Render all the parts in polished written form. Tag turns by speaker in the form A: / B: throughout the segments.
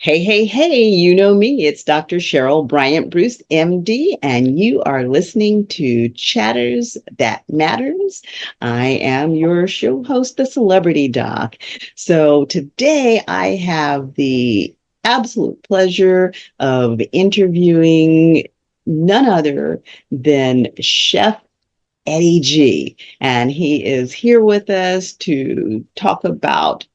A: Hey, hey, hey, you know me. It's Dr. Cheryl BryantBruce MD, and you are listening to Chatters That Matters. I am your show host, the Celebrity Doc. So today I have the absolute pleasure of interviewing none other than Chef Eddie G. And he is here with us to talk about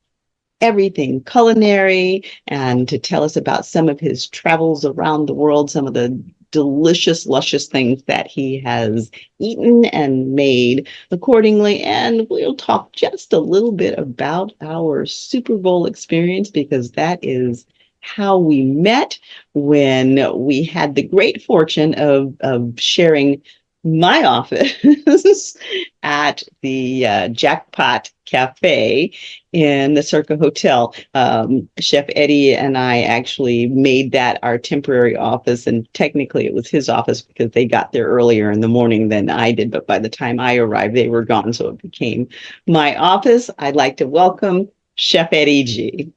A: everything culinary and to tell us about some of his travels around the world, some of the delicious, luscious things that he has eaten and made accordingly. And we'll talk just a little bit about our Super Bowl experience because that is how we met when we had the great fortune of sharing my office at the Jackpot Cafe in the Circa Hotel. Chef Eddie and I actually made that our temporary office, and technically it was his office because they got there earlier in the morning than I did, but by the time I arrived, they were gone, so it became my office. I'd like to welcome Chef Eddie G.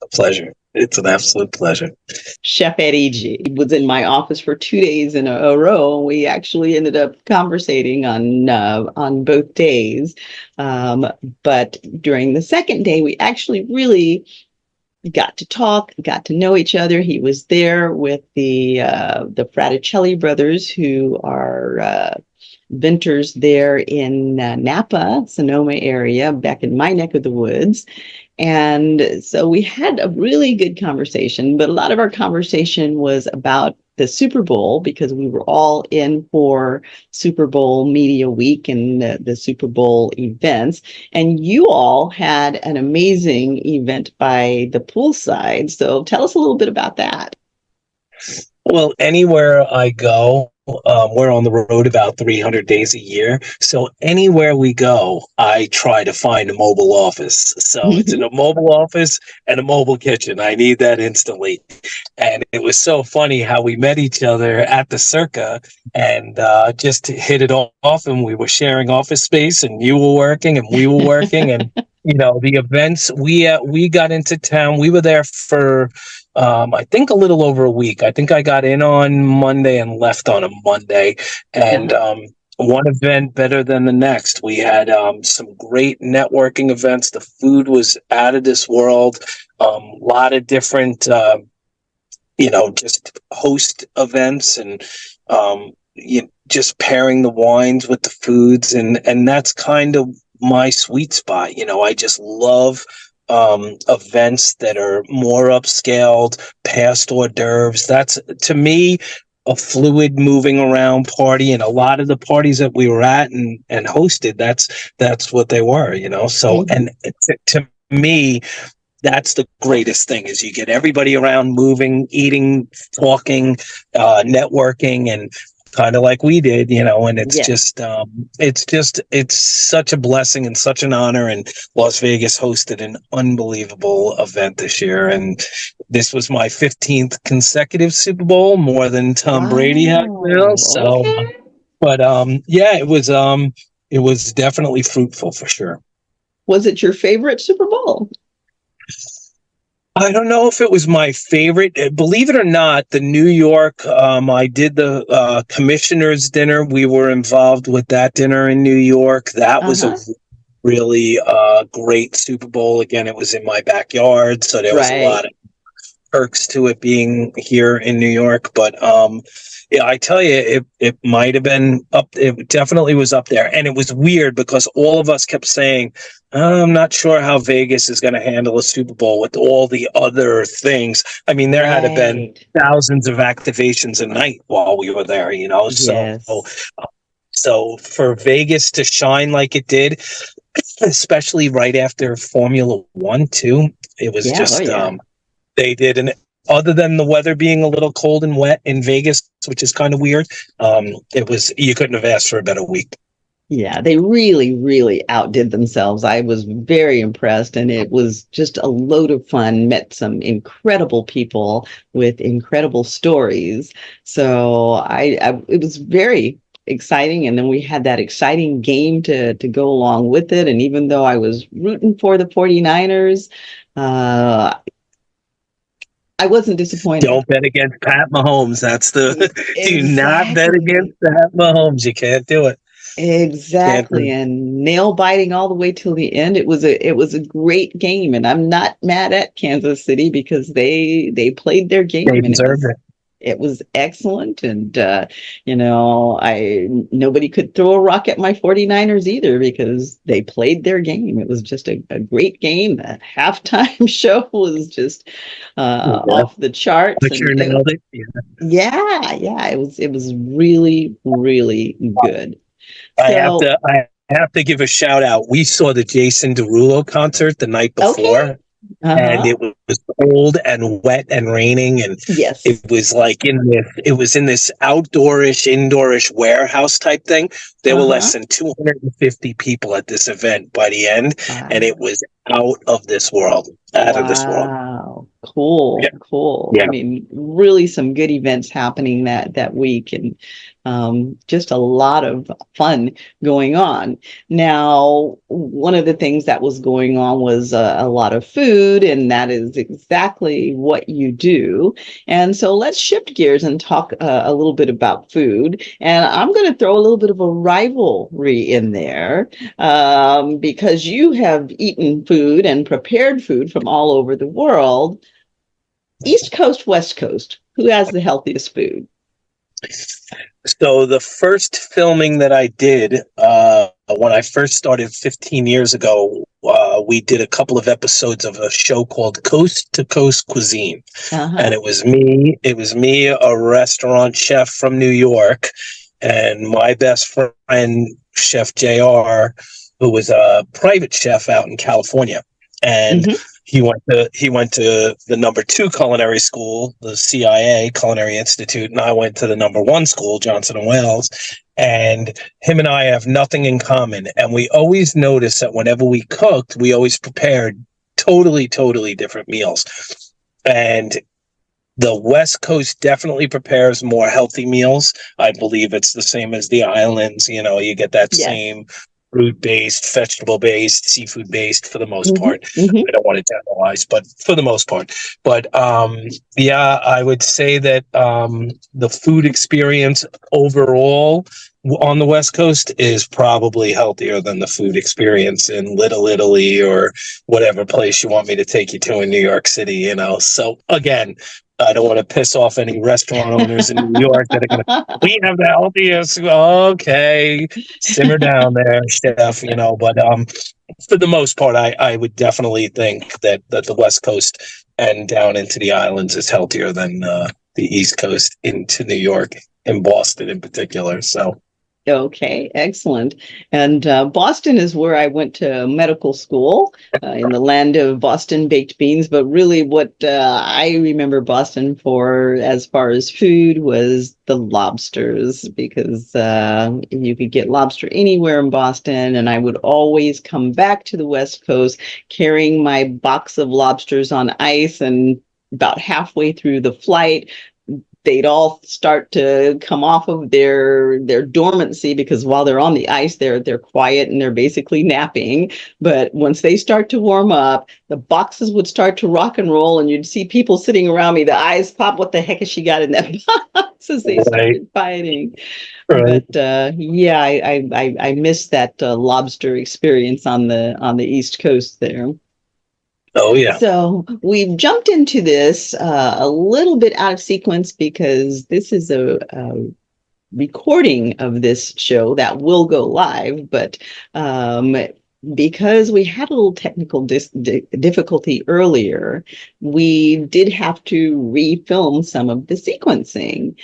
B: A pleasure. It's an absolute pleasure.
A: Chef Eddie G was in my office for 2 days in a row. We actually ended up conversating on both days. But during the second day, we actually really got to talk, got to know each other. He was there with the Fraticelli brothers, who are vintners there in Napa, Sonoma area, back in my neck of the woods. And so we had a really good conversation, but a lot of our conversation was about the Super Bowl because we were all in for Super Bowl Media Week and the Super Bowl events. And you all had an amazing event by the poolside. So tell us a little bit about that.
B: Well, anywhere I go, we're on the road about 300 days a year. So anywhere we go, I try to find a mobile office. So it's in a mobile office and a mobile kitchen. I need that instantly. And it was so funny how we met each other at the Circa and just hit it off. And we were sharing office space, and you were working and we were working. And, the events, we got into town. We were there for I think a little over a week. I think I got in on Monday and left on a Monday, and one event better than the next. We had some great networking events. The food was out of this world. A lot of different, just host events and just pairing the wines with the foods, and that's kind of my sweet spot. I just love events that are more upscaled, past hors d'oeuvres. That's, to me, a fluid, moving around party. And a lot of the parties that we were at and hosted, that's what they were, So, and to me, that's the greatest thing, is you get everybody around, moving, eating, talking, networking, and kind of like we did, and it's it's such a blessing and such an honor. And Las Vegas hosted an unbelievable event this year. And this was my 15th consecutive Super Bowl, more than Tom Brady had. So,
A: okay.
B: But it was definitely fruitful for sure.
A: Was it your favorite Super Bowl?
B: I don't know if it was my favorite. Believe it or not, the New York, I did the commissioner's dinner. We were involved with that dinner in New York. That was a really great Super Bowl. Again, it was in my backyard, so there was a lot of perks to it being here in New York. But I tell you, it might have been up. It definitely was up there. And it was weird because all of us kept saying, I'm not sure how Vegas is going to handle a Super Bowl with all the other things. I mean, there had to been thousands of activations a night while we were there,
A: Yes.
B: So for Vegas to shine like it did, especially right after Formula One too, it was they did an, other than the weather being a little cold and wet in Vegas, which is kind of weird, you couldn't have asked for a better week.
A: Yeah, they really, really outdid themselves. I was very impressed, and it was just a load of fun. Met some incredible people with incredible stories. So it was very exciting. And then we had that exciting game to go along with it. And even though I was rooting for the 49ers, I wasn't disappointed.
B: Don't bet against Pat Mahomes. That's the do not bet against
A: Exactly.
B: Pat Mahomes. You can't do it. Can't do
A: Exactly.
B: it.
A: And nail biting all the way till the end. It was a great game. And I'm not mad at Kansas City because they played their
B: They
A: game and it
B: deserved
A: was
B: it.
A: it was excellent. And I nobody could throw a rock at my 49ers either because they played their game. It was just a great game. The halftime show was just
B: Yeah.
A: off the charts. And
B: Butcher nailed it. Yeah.
A: yeah, it was really, really good. So
B: I have to give a shout out. We saw the Jason Derulo concert the night
A: okay.
B: before, and
A: Uh-huh.
B: it was cold and wet and raining, and it
A: Yes.
B: was like it was in this outdoorish, indoorish warehouse type thing. There were less
A: Uh-huh.
B: than 250 people at this event by the end, and
A: Wow.
B: it was out of this world, out of this world.
A: Wow.
B: Yeah,
A: Cool. Cool. I
B: yeah.
A: mean, really some good events happening that week and just a lot of fun going on. Now, one of the things that was going on was a lot of food, and that is exactly what you do. And so let's shift gears and talk a little bit about food. And I'm going to throw a little bit of a rivalry in there because you have eaten food and prepared food from all over the world. East Coast, West Coast, who has the healthiest food?
B: So the first filming that I did when I first started 15 years ago, we did a couple of episodes of a show called Coast to Coast Cuisine, and
A: Uh-huh.
B: it was me. It was me, a restaurant chef from New York, and my best friend, Chef JR, who was a private chef out in California, and
A: Hmm.
B: he went to the number 2 culinary school, the CIA Culinary Institute, and I went to the number 1 school, Johnson and Wales. And him and I have nothing in common, and we always noticed that whenever we cooked, we always prepared totally different meals. And the West Coast definitely prepares more healthy meals. I believe it's the same as the islands. You know, you get that
A: Yes.
B: same fruit-based, vegetable-based, seafood-based for the most
A: Hmm.
B: part.
A: Hmm.
B: I don't want to generalize, but for the most part. But yeah, I would say that the food experience overall on the West Coast is probably healthier than the food experience in Little Italy or whatever place you want me to take you to in New York City, you know. So again, I don't want to piss off any restaurant owners in New York that are going to, we have the healthiest. Okay, simmer down there, chef, you know. But for the most part, I would definitely think that the West Coast and down into the islands is healthier than the East Coast into New York and Boston in particular. So
A: Okay, excellent. And Boston is where I went to medical school in the land of Boston baked beans. But really, what I remember Boston for as far as food was the lobsters, because you could get lobster anywhere in Boston. And I would always come back to the West Coast carrying my box of lobsters on ice. And about halfway through the flight, they'd all start to come off of their dormancy because while they're on the ice, they're quiet and they're basically napping. But once they start to warm up, the boxes would start to rock and roll, and you'd see people sitting around me. The eyes pop. What the heck has she got in that box? As they
B: right,
A: started fighting.
B: right.
A: But yeah, I missed that lobster experience on the East Coast there.
B: Oh yeah.
A: So we've jumped into this a little bit out of sequence because this is a recording of this show that will go live, but because we had a little technical difficulty earlier, we did have to refilm some of the sequencing.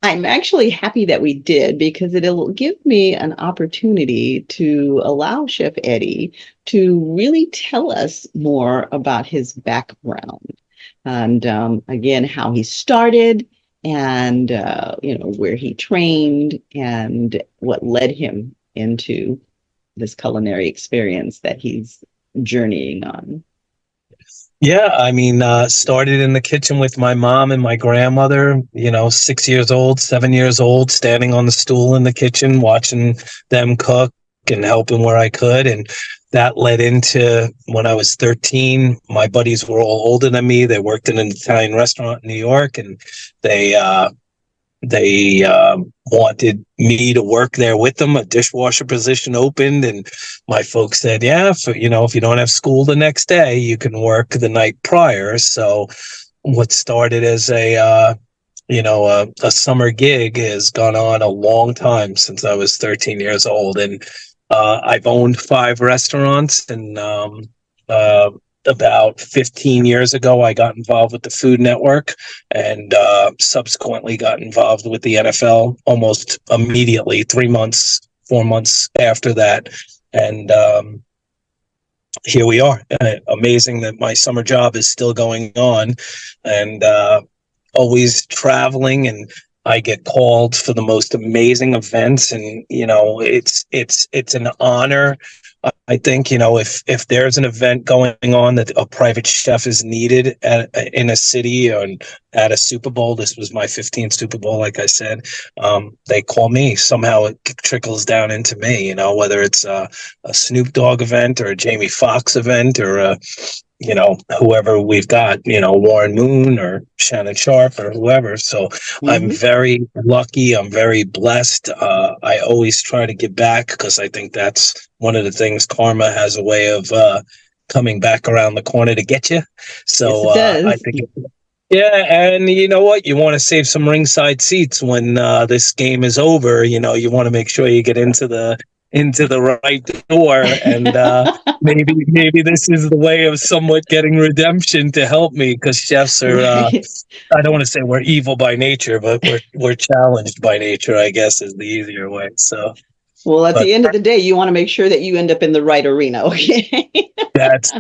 A: I'm actually happy that we did because it'll give me an opportunity to allow Chef Eddie to really tell us more about his background and again how he started and where he trained and what led him into this culinary experience that he's journeying on.
B: Yeah, I mean, started in the kitchen with my mom and my grandmother, you know, 6 years old, 7 years old, standing on the stool in the kitchen, watching them cook and helping where I could. And that led into when I was 13, my buddies were all older than me. They worked in an Italian restaurant in New York, and they wanted me to work there with them. A dishwasher position opened, and my folks said, "Yeah, if you don't have school the next day, you can work the night prior." So, what started as a summer gig has gone on a long time since I was 13 years old, and I've owned 5 restaurants, and about 15 years ago, I got involved with the Food Network, and subsequently got involved with the NFL almost immediately, 3 months, 4 months after that. And here we are. Amazing that my summer job is still going on, and always traveling, and I get called for the most amazing events, and it's an honor. I think if there's an event going on that a private chef is needed in a city or at a Super Bowl. This was my 15th Super Bowl, like I said. They call me. Somehow it trickles down into me. Whether it's a Snoop Dogg event or a Jamie Foxx event or whoever we've got, Warren Moon or Shannon Sharp or whoever. So I'm very lucky. I'm very blessed. I always try to give back because I think that's one of the things. Karma has a way of coming back around the corner to get you. So
A: Yes, it does.
B: I think, yeah. And you know what? You want to save some ringside seats when this game is over. You want to make sure you get into the right door, and maybe this is the way of somewhat getting redemption to help me, because chefs are
A: Right.
B: I don't want to say we're evil by nature, but we're challenged by nature, I guess, is the easier way. So
A: Well, at
B: but
A: the end of the day, you want to make sure that you end up in the right arena. Okay.
B: that's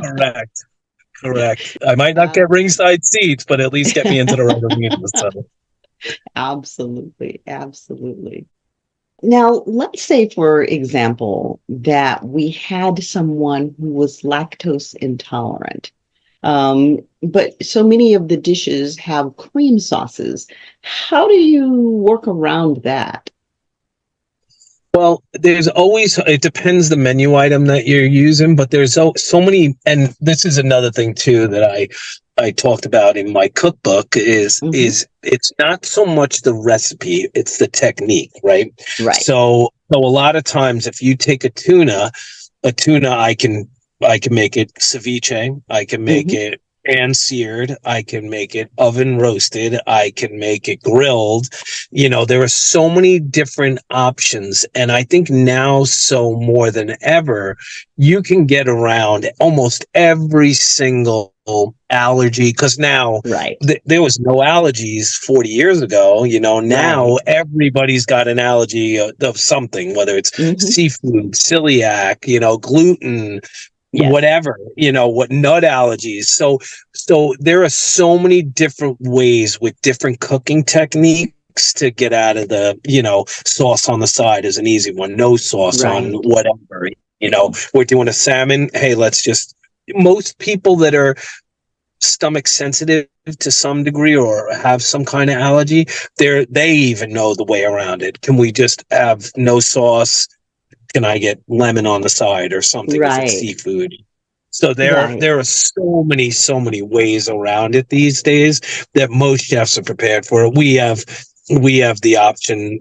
B: correct. I might not get ringside seats, but at least get me into the right arena. So
A: Absolutely. Now, let's say, for example, that we had someone who was lactose intolerant, but so many of the dishes have cream sauces. How do you work around that?
B: Well, it depends the menu item that you're using, but there's so many, and this is another thing too that I talked about in my cookbook is it's not so much the recipe, it's the technique, right?
A: Right.
B: So a lot of times if you take a tuna I can make it ceviche, I can make it pan seared, I can make it oven roasted, I can make it grilled. There are so many different options, and I think now, so more than ever, you can get around almost every single allergy, because now there was no allergies 40 years ago. Now everybody's got an allergy of something, whether it's seafood, celiac, gluten, whatever, what nut allergies. So there are so many different ways with different cooking techniques to get out of the, sauce on the side is an easy one. No sauce on whatever, we're doing a salmon. Hey, most people that are stomach sensitive to some degree or have some kind of allergy, they even know the way around it. Can we just have no sauce? Can I get lemon on the side or something if it's seafood? So there are so many ways around it these days that most chefs are prepared for. We have the option,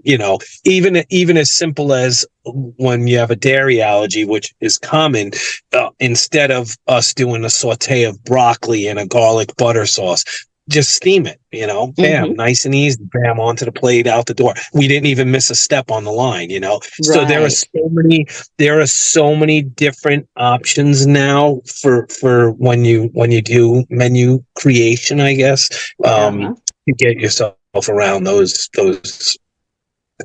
B: even as simple as when you have a dairy allergy, which is common, instead of us doing a saute of broccoli in a garlic butter sauce, just steam it, bam, nice and easy, bam, onto the plate, out the door. We didn't even miss a step on the line, So there are so many different options now for when you do menu creation, I guess, to get yourself around those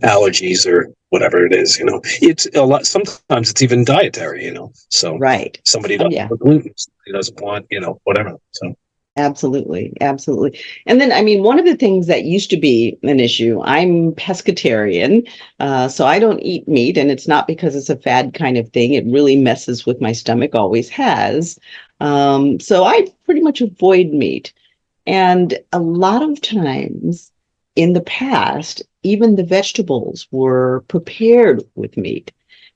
B: allergies or whatever it is. It's a lot. Sometimes it's even dietary. So somebody doesn't want gluten, somebody doesn't want whatever. So.
A: Absolutely. And then, one of the things that used to be an issue, I'm pescatarian, so I don't eat meat, and it's not because it's a fad kind of thing. It really messes with my stomach, always has. So I pretty much avoid meat. And a lot of times in the past, even the vegetables were prepared with meat.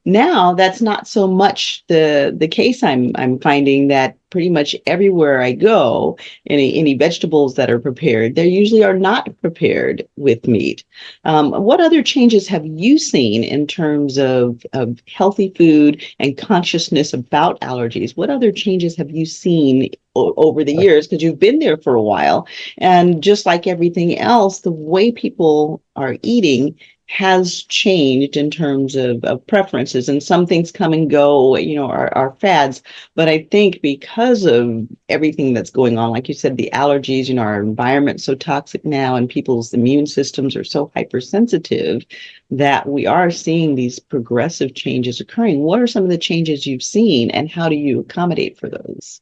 A: Now that's not so much the case. I'm finding that pretty much everywhere I go, any vegetables that are prepared, they usually are not prepared with meat. What other changes have you seen in terms of healthy food and consciousness about allergies? What other changes have you seen over the years? Because you've been there for a while, and just like everything else, the way people are eating has changed in terms of preferences, and some things come and go, are fads. But I think because of everything that's going on, like you said, the allergies, our environment's so toxic now and people's immune systems are so hypersensitive that we are seeing these progressive changes occurring. What are some of the changes you've seen and how do you accommodate for those?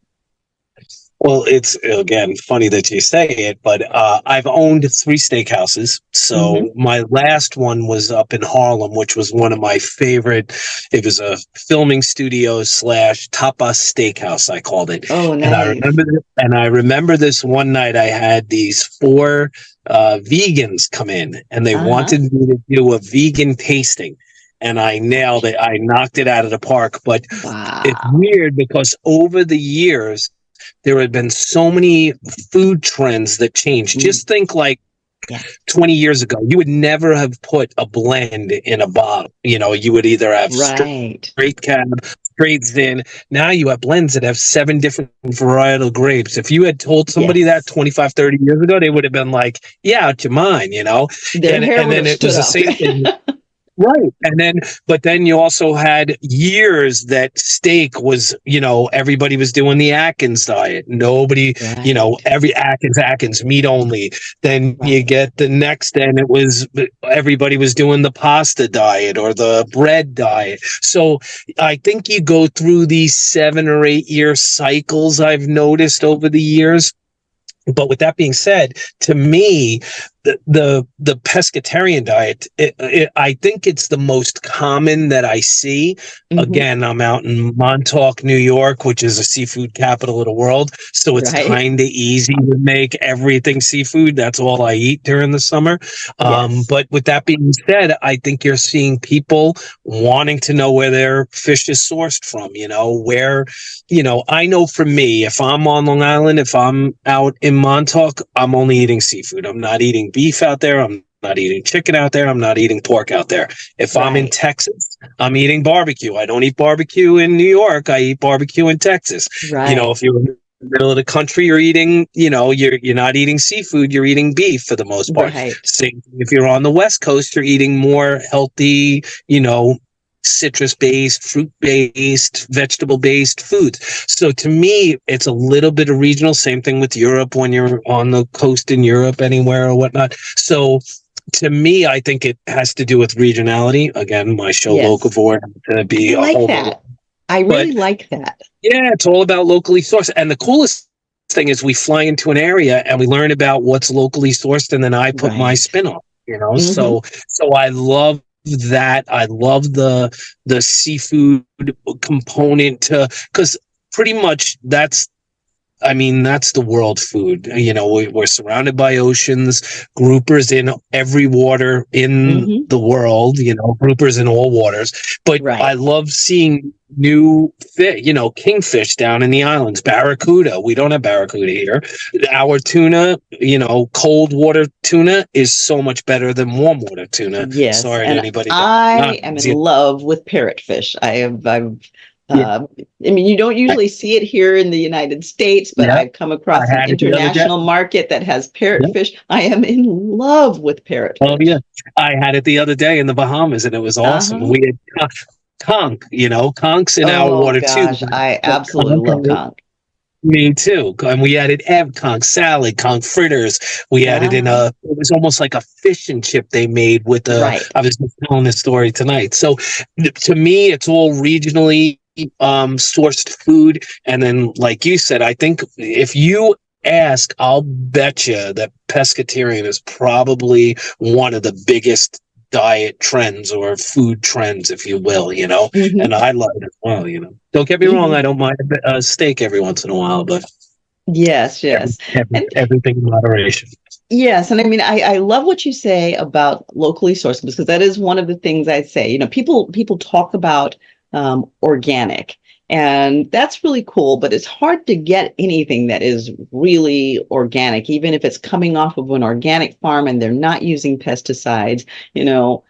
B: Well, it's again funny that you say it, but I've owned 3 steakhouses. So my last one was up in Harlem, which was one of my favorite. It was a filming studio / tapas steakhouse, I called it.
A: Oh, nice.
B: And I remember this one night I had these 4 vegans come in, and they wanted me to do a vegan tasting. And I nailed it. I knocked it out of the park. But It's weird because over the years, there have been so many food trends that changed. Just think like 20 years ago, you would never have put a blend in a bottle. You would either have straight cab, straight zin. Now you have blends that have 7 different varietal grapes. If you had told somebody that 25, 30 years ago, they would have been like, yeah, out your mind,
A: Their hair
B: and then it was the same thing. Right. But then you also had years that steak was, everybody was doing the Atkins diet. Nobody, every Atkins, meat only. Then you get the next, and it was, everybody was doing the pasta diet or the bread diet. So I think you go through these 7 or 8 year cycles I've noticed over the years. But with that being said, to me, the pescatarian diet, I think it's the most common that I see. Again, I'm out in Montauk, New York, which is a seafood capital of the world. So it's kind of easy to make everything seafood. That's all I eat during the summer. But with that being said, I think you're seeing people wanting to know where their fish is sourced from, where, I know for me, if I'm on Long Island, if I'm out in Montauk, I'm only eating seafood. I'm not eating beef out there. I'm not eating chicken out there. I'm not eating pork out there. If I'm in Texas, I'm eating barbecue. I don't eat barbecue in New York. I eat barbecue in Texas. If you're in the middle of the country, you're eating, you're not eating seafood. You're eating beef for the most part. Same thing if you're on the West Coast, you're eating more healthy, citrus-based, fruit-based, vegetable-based foods. So to me, it's a little bit of regional. Same thing with Europe when you're on the coast in Europe, anywhere or whatnot. So to me, I think it has to do with regionality. Again, my show Locavore to be
A: I like that. I really like that.
B: Yeah, it's all about locally sourced. And the coolest thing is we fly into an area and we learn about what's locally sourced, and then I put my spin on it, So I love that. I love the seafood component because pretty much that's the world food. We're surrounded by oceans, groupers in every water in the world, groupers in all waters. But I love seeing new fish, kingfish down in the islands, barracuda. We don't have barracuda here. Our tuna, cold water tuna is so much better than warm water tuna.
A: Yes.
B: Sorry
A: and
B: to anybody.
A: I am in love with parrotfish. You don't usually see it here in the United States, but I've come across an international market that has parrotfish. I am in love with parrotfish.
B: Oh yeah, I had it the other day in the Bahamas, and it was awesome. We had conch, conchs in our water too.
A: I absolutely love conch.
B: Me too. And we added conch salad, conch fritters. We added in it was almost like a fish and chip they made with I was just telling this story tonight. So to me, it's all regionally sourced food. And then, like you said, I think if you ask, I'll bet you that pescatarian is probably one of the biggest diet trends or food trends, if you will, and I love it as well, Don't get me wrong, I don't mind a steak every once in a while, but
A: yes.
B: everything in moderation.
A: Yes, and I mean, I love what you say about locally sourced because that is one of the things I say. You know, people talk about organic, and that's really cool, but it's hard to get anything that is really organic, even if it's coming off of an organic farm and they're not using pesticides. You know,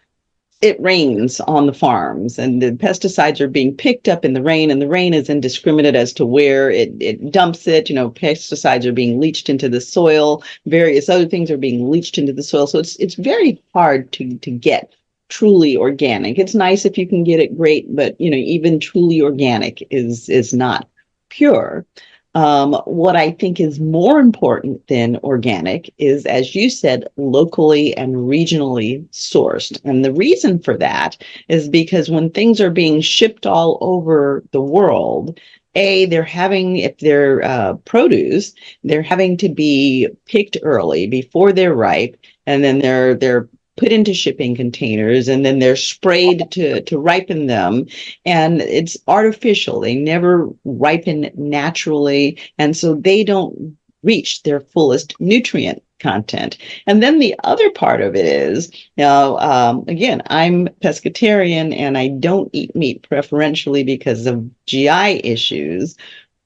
A: it rains on the farms and the pesticides are being picked up in the rain, and the rain is indiscriminate as to where it dumps it. You know, pesticides are being leached into the soil, various other things are being leached into the soil, so it's very hard to get truly organic. It's nice if you can get it, great, but you know, even truly organic is not pure. What I think is more important than organic is, as you said, locally and regionally sourced. And the reason for that is because when things are being shipped all over the world, they're having, if they're produce, they're having to be picked early before they're ripe, and then they're put into shipping containers, and then they're sprayed to ripen them, and it's artificial. They never ripen naturally, and so they don't reach their fullest nutrient content. And then the other part of it is, again, I'm pescatarian and I don't eat meat preferentially because of GI issues.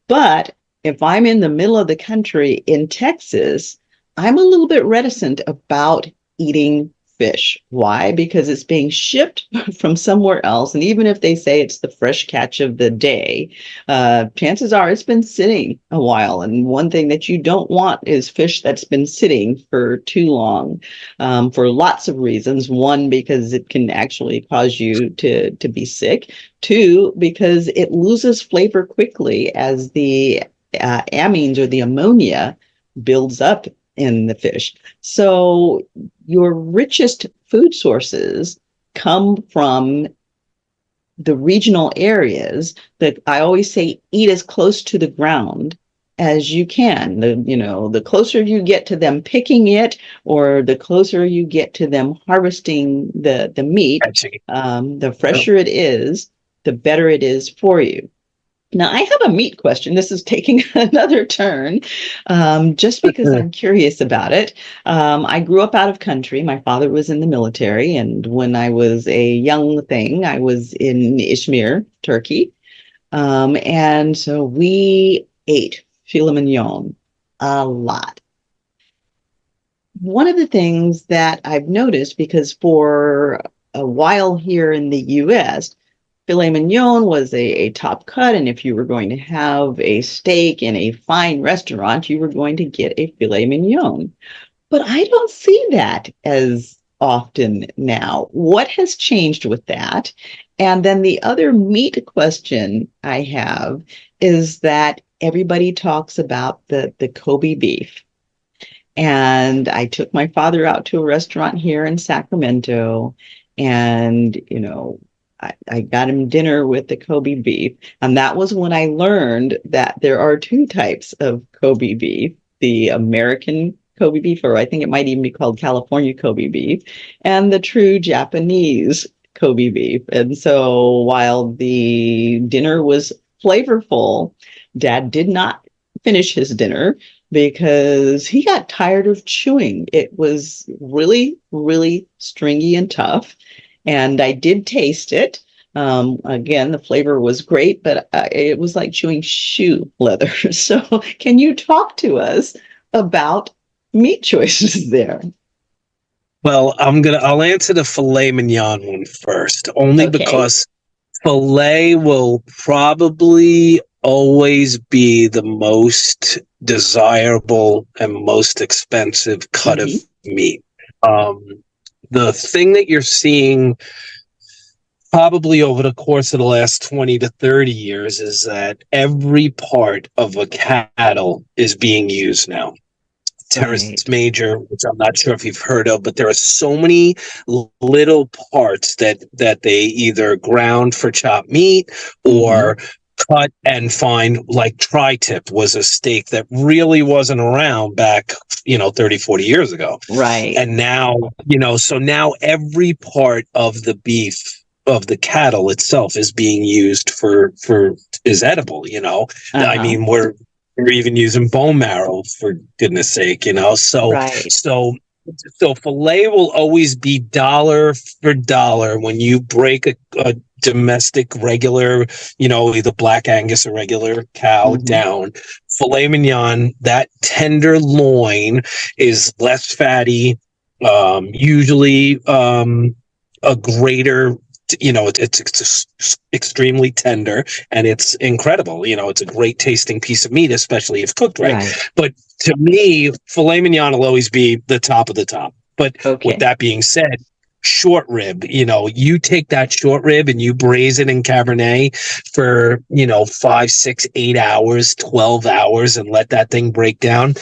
A: But if I'm in the middle of the country in Texas, I'm a little bit reticent about eating fish. Why? Because it's being shipped from somewhere else. And even if they say it's the fresh catch of the day, chances are it's been sitting a while. And one thing that you don't want is fish that's been sitting for too long, for lots of reasons. One, because it can actually cause you to be sick. Two, because it loses flavor quickly as the amines or the ammonia builds up in the fish. So your richest food sources come from the regional areas. That I always say, eat as close to the ground as you can. The closer you get to them picking it, or the closer you get to them harvesting the meat, the fresher it is, the better it is for you. Now, I have a meat question. This is taking another turn, just because I'm curious about it. I grew up out of country. My father was in the military, and when I was a young thing, I was in Izmir, Turkey. And so we ate filet mignon a lot. One of the things that I've noticed, because for a while here in the US, filet mignon was a top cut, and if you were going to have a steak in a fine restaurant, you were going to get a filet mignon. But I don't see that as often now. What has changed with that? And then the other meat question I have is that everybody talks about the Kobe beef. And I took my father out to a restaurant here in Sacramento, and, I got him dinner with the Kobe beef. And that was when I learned that there are two types of Kobe beef: the American Kobe beef, or I think it might even be called California Kobe beef, and the true Japanese Kobe beef. And so while the dinner was flavorful, Dad did not finish his dinner because he got tired of chewing. It was really, really stringy and tough. And I did taste it. Again, the flavor was great, but it was like chewing shoe leather. So can you talk to us about meat choices there?
B: Well, I'll answer the filet mignon one first, only
A: Okay.
B: because filet will probably always be the most desirable and most expensive cut of
A: Mm-hmm.
B: meat. The thing that you're seeing probably over the course of the last 20 to 30 years is that every part of a cattle is being used now. Terrace
A: Right.
B: major, which I'm not sure if you've heard of, but there are so many little parts that they either ground for chopped meat
A: Mm-hmm.
B: or cut and find. Like tri-tip was a steak that really wasn't around back 30, 40 years ago.
A: Right.
B: And now, so now every part of the beef of the cattle itself is being used is edible. I
A: Uh-huh.
B: mean, We're even using bone marrow, for goodness sake,
A: Right.
B: So filet will always be dollar for dollar when you break a domestic regular, either black Angus or regular cow
A: Hmm.
B: down. Filet mignon, that tender loin is less fatty, usually a greater, it's extremely tender, and it's incredible. It's a great tasting piece of meat, especially if cooked right.
A: Right.
B: But to me, filet mignon will always be the top of the top. But with
A: Okay.
B: that being said, short rib, you take that short rib and you braise it in Cabernet for, 5, 6, 8 hours, 12 hours, and let that thing break down.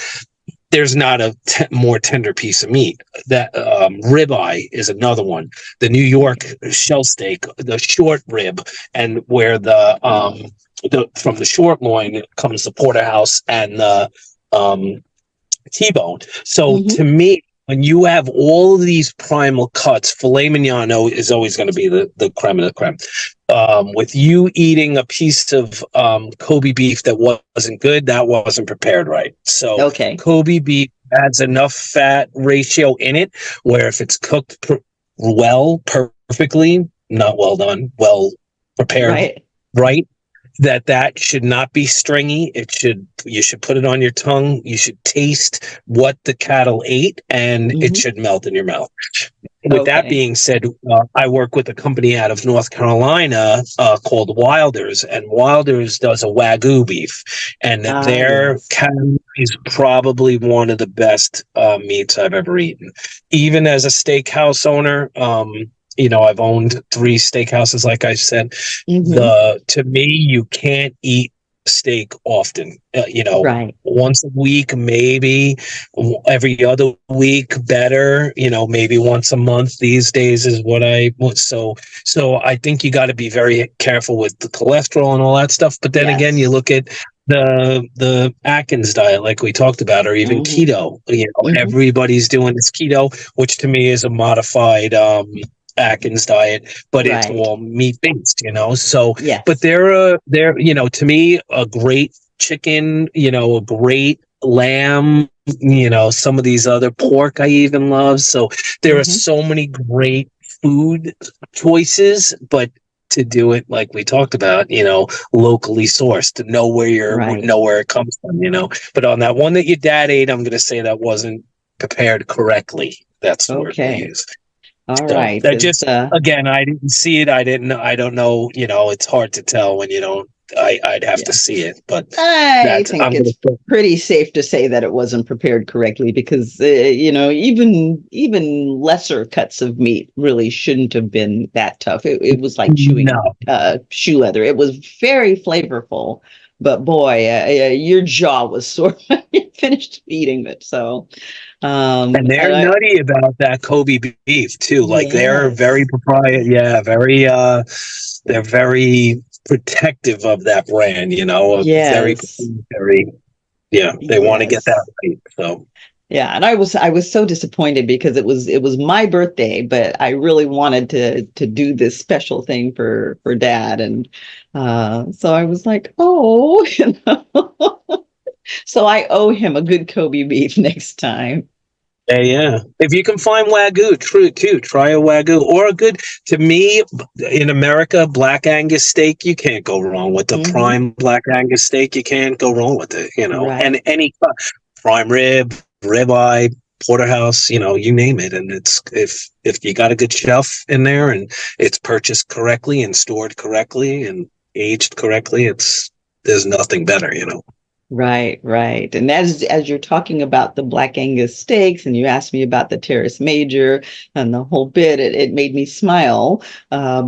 B: There's not a more tender piece of meat. That ribeye is another one. The New York shell steak, the short rib, and where from the short loin comes the porterhouse and the T-bone. So
A: Hmm.
B: to me, when you have all of these primal cuts, filet mignon is always going to be the creme of the creme. With you eating a piece of Kobe beef that wasn't good, that wasn't prepared right. So
A: Okay.
B: Kobe beef has enough fat ratio in it where if it's cooked perfectly, not well done, well prepared
A: Right.
B: right, that should not be stringy. You should put it on your tongue. You should taste what the cattle ate, and it
A: Hmm.
B: should melt in your mouth. With that
A: Okay.
B: being said, I work with a company out of North Carolina called Wilders, and Wilders does a Wagyu beef, and
A: Ah,
B: their
A: yes.
B: cattle is probably one of the best meats I've ever eaten. Even as a steakhouse owner, I've owned 3 steakhouses, like I said.
A: Hmm.
B: To me, you can't eat steak often.
A: Right.
B: Once a week, maybe every other week, better. Maybe once a month these days is what I want. So I think you got to be very careful with the cholesterol and all that stuff. But then again, you
A: Yes.
B: look at the Atkins diet, like we talked about, or even
A: Hmm.
B: keto.
A: Hmm.
B: Everybody's doing this keto, which to me is a modified Atkins diet, but it's
A: Right.
B: all meat based, So, but
A: Yes.
B: they're, to me, a great chicken, a great lamb, some of these other pork I even love. So there are
A: Hmm.
B: so many great food choices, but to do it like we talked about, locally sourced, to
A: Right.
B: know where it comes from, But on that one that your dad ate, I'm going to say that wasn't prepared correctly. That's the word I'm going to
A: Okay.
B: use.
A: All
B: So
A: right.
B: that
A: Because
B: just, again, I didn't see it. I don't know. It's hard to tell when you don't. I'd have to
A: yeah,
B: see it, but
A: I think
B: I'm gonna
A: it's pretty safe to say that it wasn't prepared correctly because even lesser cuts of meat really shouldn't have been that tough. It was like chewing
B: no.
A: shoe leather. It was very flavorful, but boy, your jaw was sore when you finished eating it. So,
B: And they're
A: and I
B: nutty about that Kobe beef too. Like they're very
A: yes,
B: proprietary. Yeah, very. They're very protective of that brand. Very
A: yes,
B: proprietary. Yeah, they want to get that
A: yes.
B: right. So.
A: Yeah, and I was so disappointed because it was my birthday, but I really wanted to do this special thing for Dad, and so I was like, oh, so I owe him a good Kobe beef next time.
B: Yeah, yeah. If you can find Wagyu, true too. Try a Wagyu or a good. To me, in America, Black Angus steak, you can't go wrong with the
A: Hmm.
B: prime Black Angus steak. You can't go wrong with it. And
A: Right.
B: any prime ribeye, porterhouse, you name it. And it's if you got a good chef in there and it's purchased correctly and stored correctly and aged correctly, there's nothing better.
A: Right, right. And as you're talking about the Black Angus steaks, and you asked me about the Terrace Major and the whole bit, it made me smile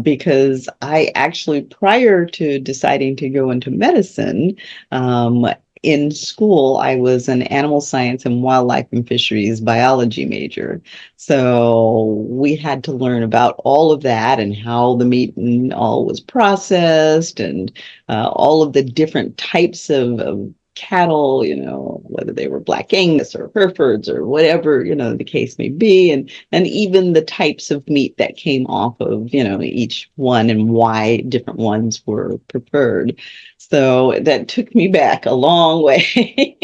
A: because I actually, prior to deciding to go into medicine, in school, I was an animal science and wildlife and fisheries biology major. So we had to learn about all of that and how the meat and all was processed and all of the different types of cattle, whether they were Black Angus or Herefords or whatever, the case may be, and even the types of meat that came off of, each one and why different ones were preferred. So that took me back a long way.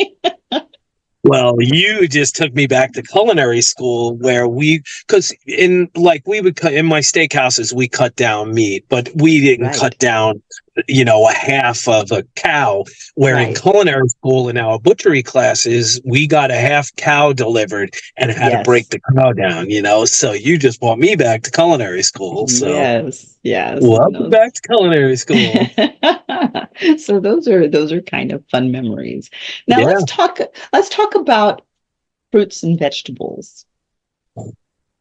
B: Well, you just took me back to culinary school where because we would cut in my steakhouses, we cut down meat, but we didn't
A: Right,
B: cut down, a half of a cow. Where in
A: right.
B: culinary school in our butchery classes, we got a half cow delivered and had to break
A: Yes.
B: the cow down, So you just brought me back to culinary school. So
A: Yes, yes.
B: welcome back to culinary school.
A: So those are kind of fun memories. Now
B: Yeah.
A: let's talk about fruits and vegetables.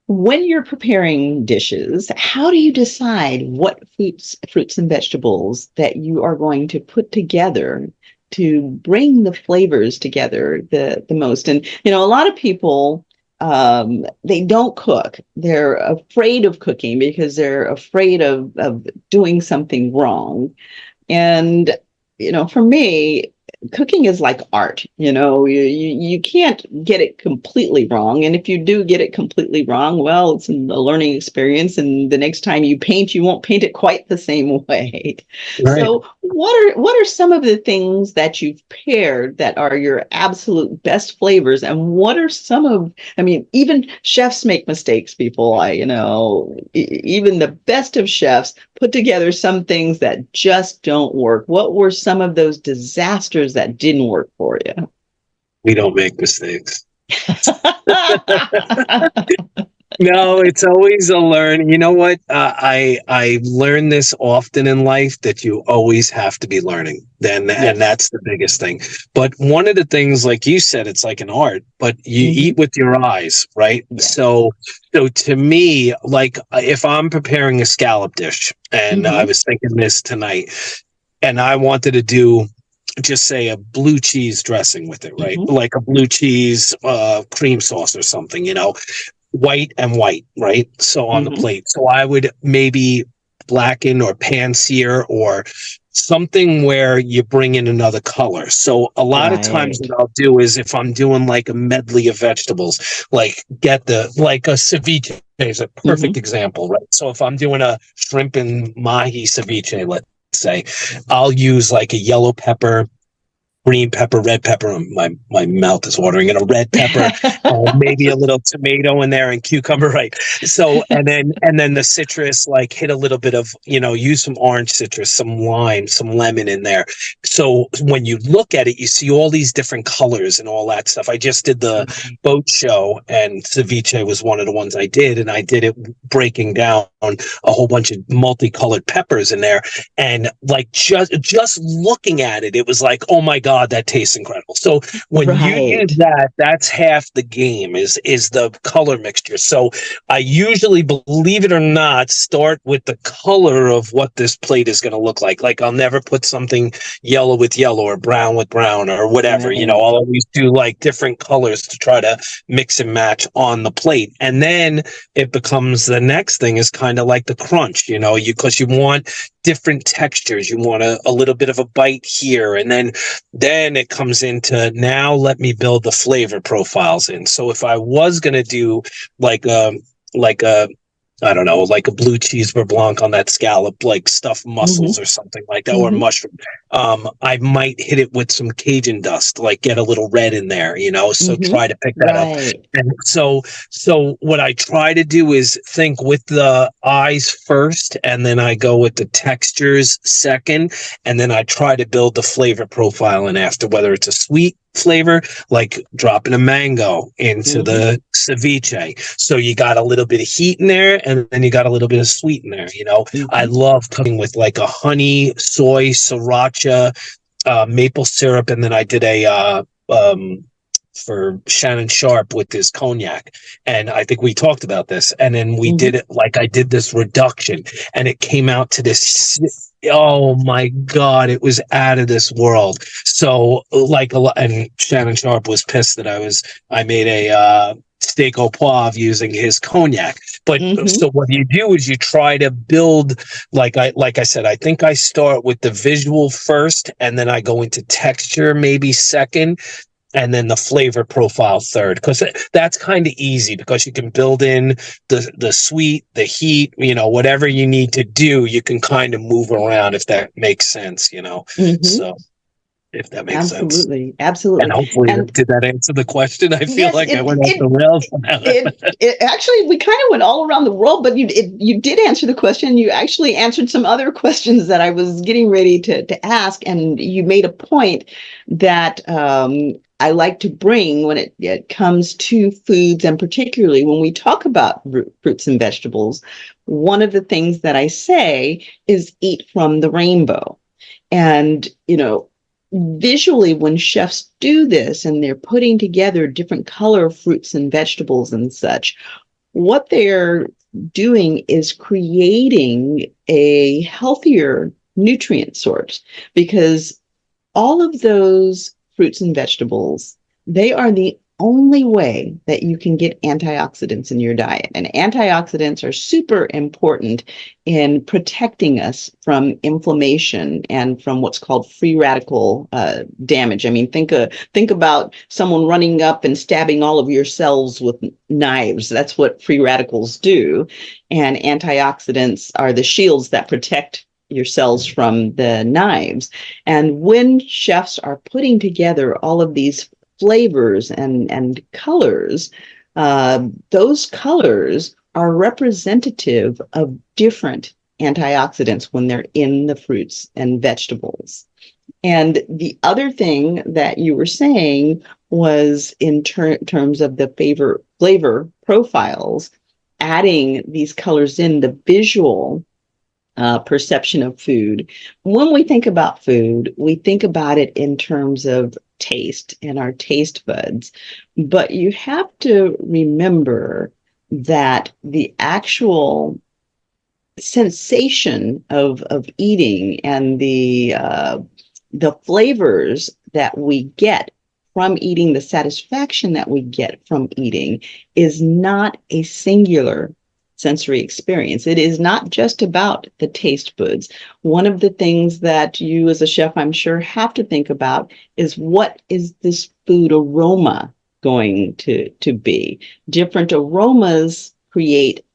A: When you're preparing dishes, how do you decide what fruits and vegetables that you are going to put together to bring the flavors together the most? And a lot of people, they don't cook. They're afraid of cooking because they're afraid of doing something wrong. And for me, cooking is like art. You can't get it completely wrong, and if you do get it completely wrong, well, it's a learning experience, and the next time you paint, you won't paint it quite the same way.
B: Right.
A: So what are some of the things that you've paired that are your absolute best flavors, and what are some of, I mean, even chefs make mistakes, people. Even the best of chefs put together some things that just don't work. What were some of those disasters that didn't work for you?
B: We don't make mistakes. No, it's always a learn. You know what? I learn this often in life that you always have to be learning. And
A: Yes.
B: that's the biggest thing. But one of the things, like you said, it's like an art. But you eat with your eyes, right?
A: Yes.
B: So to me, like if I'm preparing a scallop dish, and I was thinking this tonight, and I wanted to do just say a blue cheese dressing with it, right? Like a blue cheese cream sauce or something, white and white, right? So on the plate. So I would maybe blacken or pan sear or something where you bring in another color. So a lot of times
A: Right.
B: what I'll do is if I'm doing like a medley of vegetables, like like a ceviche is a perfect example, right? So if I'm doing a shrimp and mahi ceviche, let's say, I'll use like a yellow pepper, green pepper, red pepper. My mouth is watering. And a red pepper, maybe a little tomato in there and cucumber, right? So and then the citrus, like hit a little bit of use some orange citrus, some lime, some lemon in there. So when you look at it, you see all these different colors and all that stuff. I just did the boat show, and ceviche was one of the ones I did, and I did it breaking down a whole bunch of multicolored peppers in there, and like just looking at it, it was like, oh my God, that tastes incredible. So when you use that, that's half the game is the color mixture. So I usually, believe it or not, start with the color of what this plate is going to look like. Like I'll never put something yellow with yellow or brown with brown or whatever.
A: Right.
B: I'll always do like different colors to try to mix and match on the plate. And then it becomes the next thing is kind of like the crunch, because you want different textures. You want a little bit of a bite here, and then it comes into now let me build the flavor profiles in. So if I was going to do like a I don't know, like a blue cheese beurre blanc on that scallop, like stuffed mussels or something like that, or mushroom. I might hit it with some Cajun dust, like get a little red in there, so try to pick that up. And so what I try to do is think with the eyes first, and then I go with the textures second, and then I try to build the flavor profile in after, whether it's a sweet flavor, like dropping a mango into the ceviche. So you got a little bit of heat in there, and then you got a little bit of sweet in there. I love cooking with like a honey, soy, sriracha, maple syrup, and then I did a for Shannon Sharp with this cognac. And I think we talked about this. And then we did it like I did this reduction, and it came out to this. Oh my God, it was out of this world. So like and Shannon Sharp was pissed that I made a steak au poivre using his cognac. But so what you do is you try to build, like I said, I think I start with the visual first, and then I go into texture maybe second. and then the flavor profile third, because that's kind of easy, because you can build in the sweet, the heat, whatever you need to do, you can kind of move around, if that makes sense, so if that makes sense.
A: Absolutely.
B: And
A: Absolutely.
B: hopefully,
A: And
B: did that answer the question? I feel
A: yes,
B: like I went off the rails.
A: it actually, we kind of went all around the world, but you did answer the question. You actually answered some other questions that I was getting ready to ask, and you made a point that I like to bring when it comes to foods, and particularly when we talk about fruits and vegetables. One of the things that I say is eat from the rainbow. And, visually, when chefs do this and they're putting together different color fruits and vegetables and such, what they're doing is creating a healthier nutrient source, because all of those fruits and vegetables, they are the only way that you can get antioxidants in your diet. And antioxidants are super important in protecting us from inflammation and from what's called free radical damage. I mean, think about someone running up and stabbing all of your cells with knives. That's what free radicals do. And antioxidants are the shields that protect your cells from the knives. And when chefs are putting together all of these flavors and colors, those colors are representative of different antioxidants when they're in the fruits and vegetables. And the other thing that you were saying was in terms of the flavor profiles, adding these colors in, the visual perception of food. When we think about food, we think about it in terms of taste and our taste buds. But you have to remember that the actual sensation of eating and the flavors that we get from eating, the satisfaction that we get from eating, is not a singular sensory experience. It is not just about the taste buds. One of the things that you as a chef, I'm sure, have to think about is, what is this food aroma going to be? Different aromas create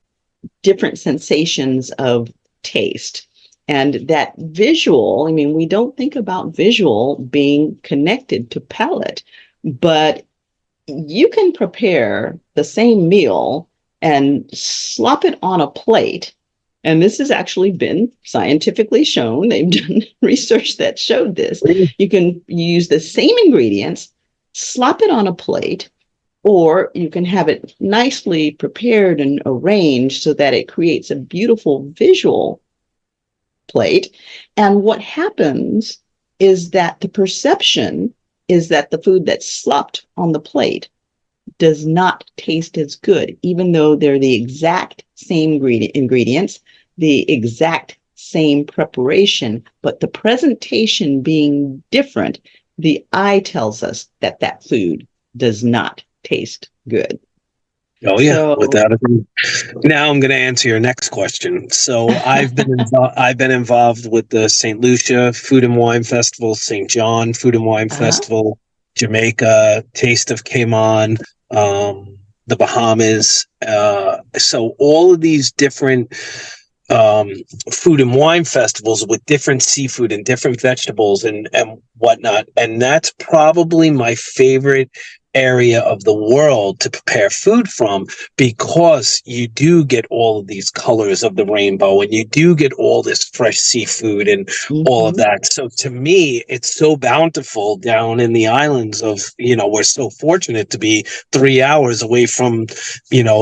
A: different sensations of taste. And that visual, I mean, we don't think about visual being connected to palate, but you can prepare the same meal and slop it on a plate. And this has actually been scientifically shown. They've done research that showed this. You can use the same ingredients, slop it on a plate, or you can have it nicely prepared and arranged so that it creates a beautiful visual plate. And what happens is that the perception is that the food that's slopped on the plate does not taste as good, even though they're the exact same ingredients, the exact same preparation, but the presentation being different, the eye tells us that that food does not taste good.
B: Oh yeah, so, without it. Now I'm going to answer your next question. So I've been involved with the St. Lucia Food and Wine Festival, St. John Food and Wine Festival, Jamaica, Taste of Cayman, the Bahamas. So all of these different food and wine festivals with different seafood and different vegetables and whatnot. And that's probably my favorite area of the world to prepare food from, because you do get all of these colors of the rainbow and you do get all this fresh seafood and all of that. So to me, it's so bountiful down in the islands of, we're so fortunate to be 3 hours away from,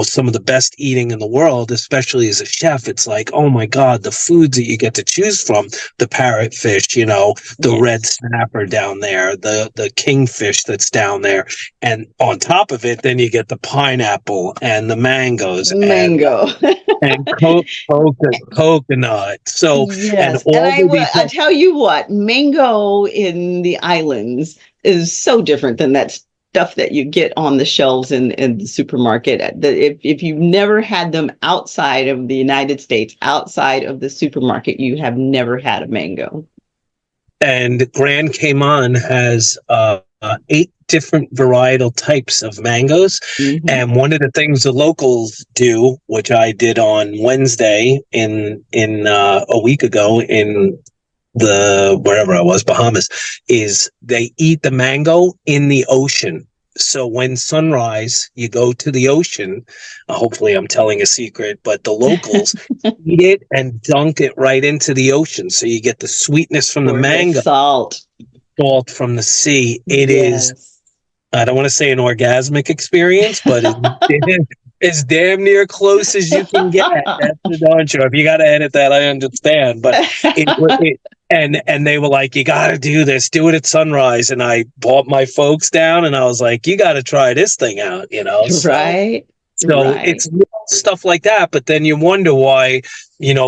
B: some of the best eating in the world, especially as a chef. It's like, oh my God, the foods that you get to choose from, the parrotfish, the red snapper down there, the kingfish that's down there. And on top of it, then you get the pineapple and the mangoes and coconut. So,
A: yes. And I tell you what, mango in the islands is so different than that stuff that you get on the shelves in the supermarket. If you've never had them outside of the United States, outside of the supermarket, you have never had a mango.
B: And Grand Cayman has 8 different varietal types of mangoes.
A: Mm-hmm.
B: And one of the things the locals do, which I did on Wednesday in a week ago in the wherever I was, Bahamas, is they eat the mango in the ocean. So when sunrise, you go to the ocean. Hopefully, I'm telling a secret, but the locals eat it and dunk it right into the ocean. So you get the sweetness from the
A: Or the
B: mango,
A: salt.
B: salt from the sea. It is,
A: Yes.
B: I don't want to say an orgasmic experience, but it's damn near close as you can get. That's the darn sure. If you got to edit that, I understand. But it and they were like, you got to do this, do it at sunrise. And I brought my folks down, and I was like, you got to try this thing out, you know.
A: Right.
B: So it's stuff like that. But then you wonder why,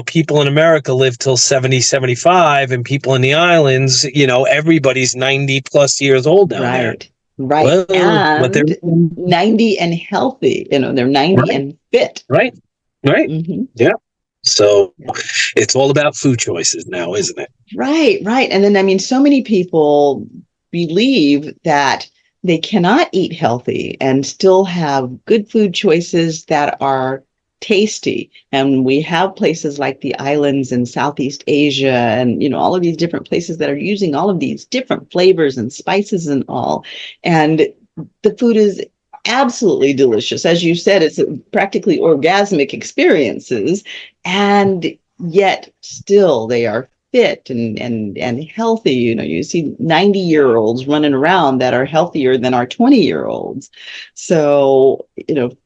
B: people in America live till 70, 75, and people in the islands, everybody's 90 plus years old down there.
A: Right.
B: Well, but they're
A: 90 and healthy, they're 90 and fit.
B: Right.
A: Mm-hmm.
B: Yeah. So it's all about food choices now, isn't it?
A: Right. And then, so many people believe that they cannot eat healthy and still have good food choices that are tasty. And we have places like the islands in Southeast Asia and, all of these different places that are using all of these different flavors and spices and all. And the food is absolutely delicious. As you said, it's practically orgasmic experiences. And yet still they are fit and healthy. You see 90-year-olds running around that are healthier than our 20-year-olds. So,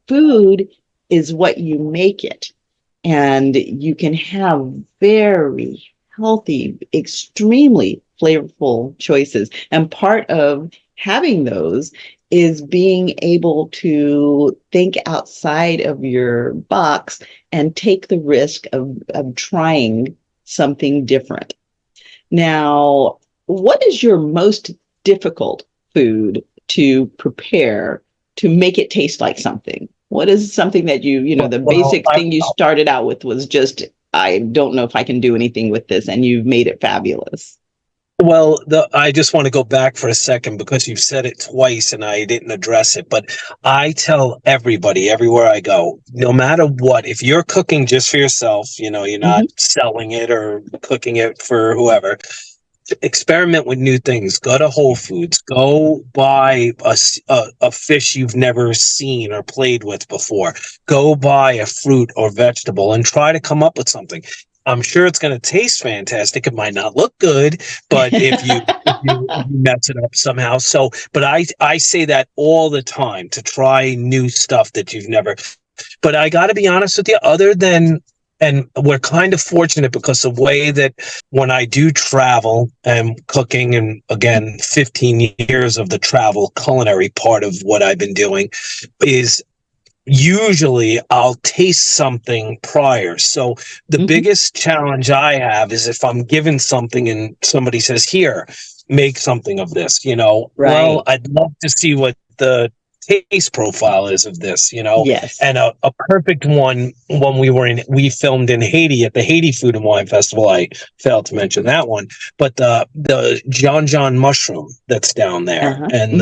A: food is what you make it. And you can have very healthy, extremely flavorful choices. And part of having those is being able to think outside of your box and take the risk of trying something different. Now, what is your most difficult food to prepare to make it taste like something? What is something that the basic thing you started out with was just, I don't know if I can do anything with this, and you've made it fabulous?
B: Well, I just want to go back for a second because you've said it twice and I didn't address it. But I tell everybody everywhere I go, no matter what, if you're cooking just for yourself, you're not selling it or cooking it for whoever. Experiment with new things. Go to Whole Foods. Go buy a fish you've never seen or played with before. Go buy a fruit or vegetable and try to come up with something. I'm sure it's going to taste fantastic. It might not look good, but if you mess it up somehow. So, but I say that all the time, to try new stuff that you've never. But I got to be honest with you, and we're kind of fortunate because the way that when I do travel and cooking, and again, 15 years of the travel culinary part of what I've been doing is usually I'll taste something prior. So the biggest challenge I have is if I'm given something and somebody says, here, make something of this, well, I'd love to see what the taste profile is of this,
A: Yes.
B: And a perfect one when we filmed in Haiti at the Haiti Food and Wine Festival. I failed to mention that one, but the John mushroom that's down there, and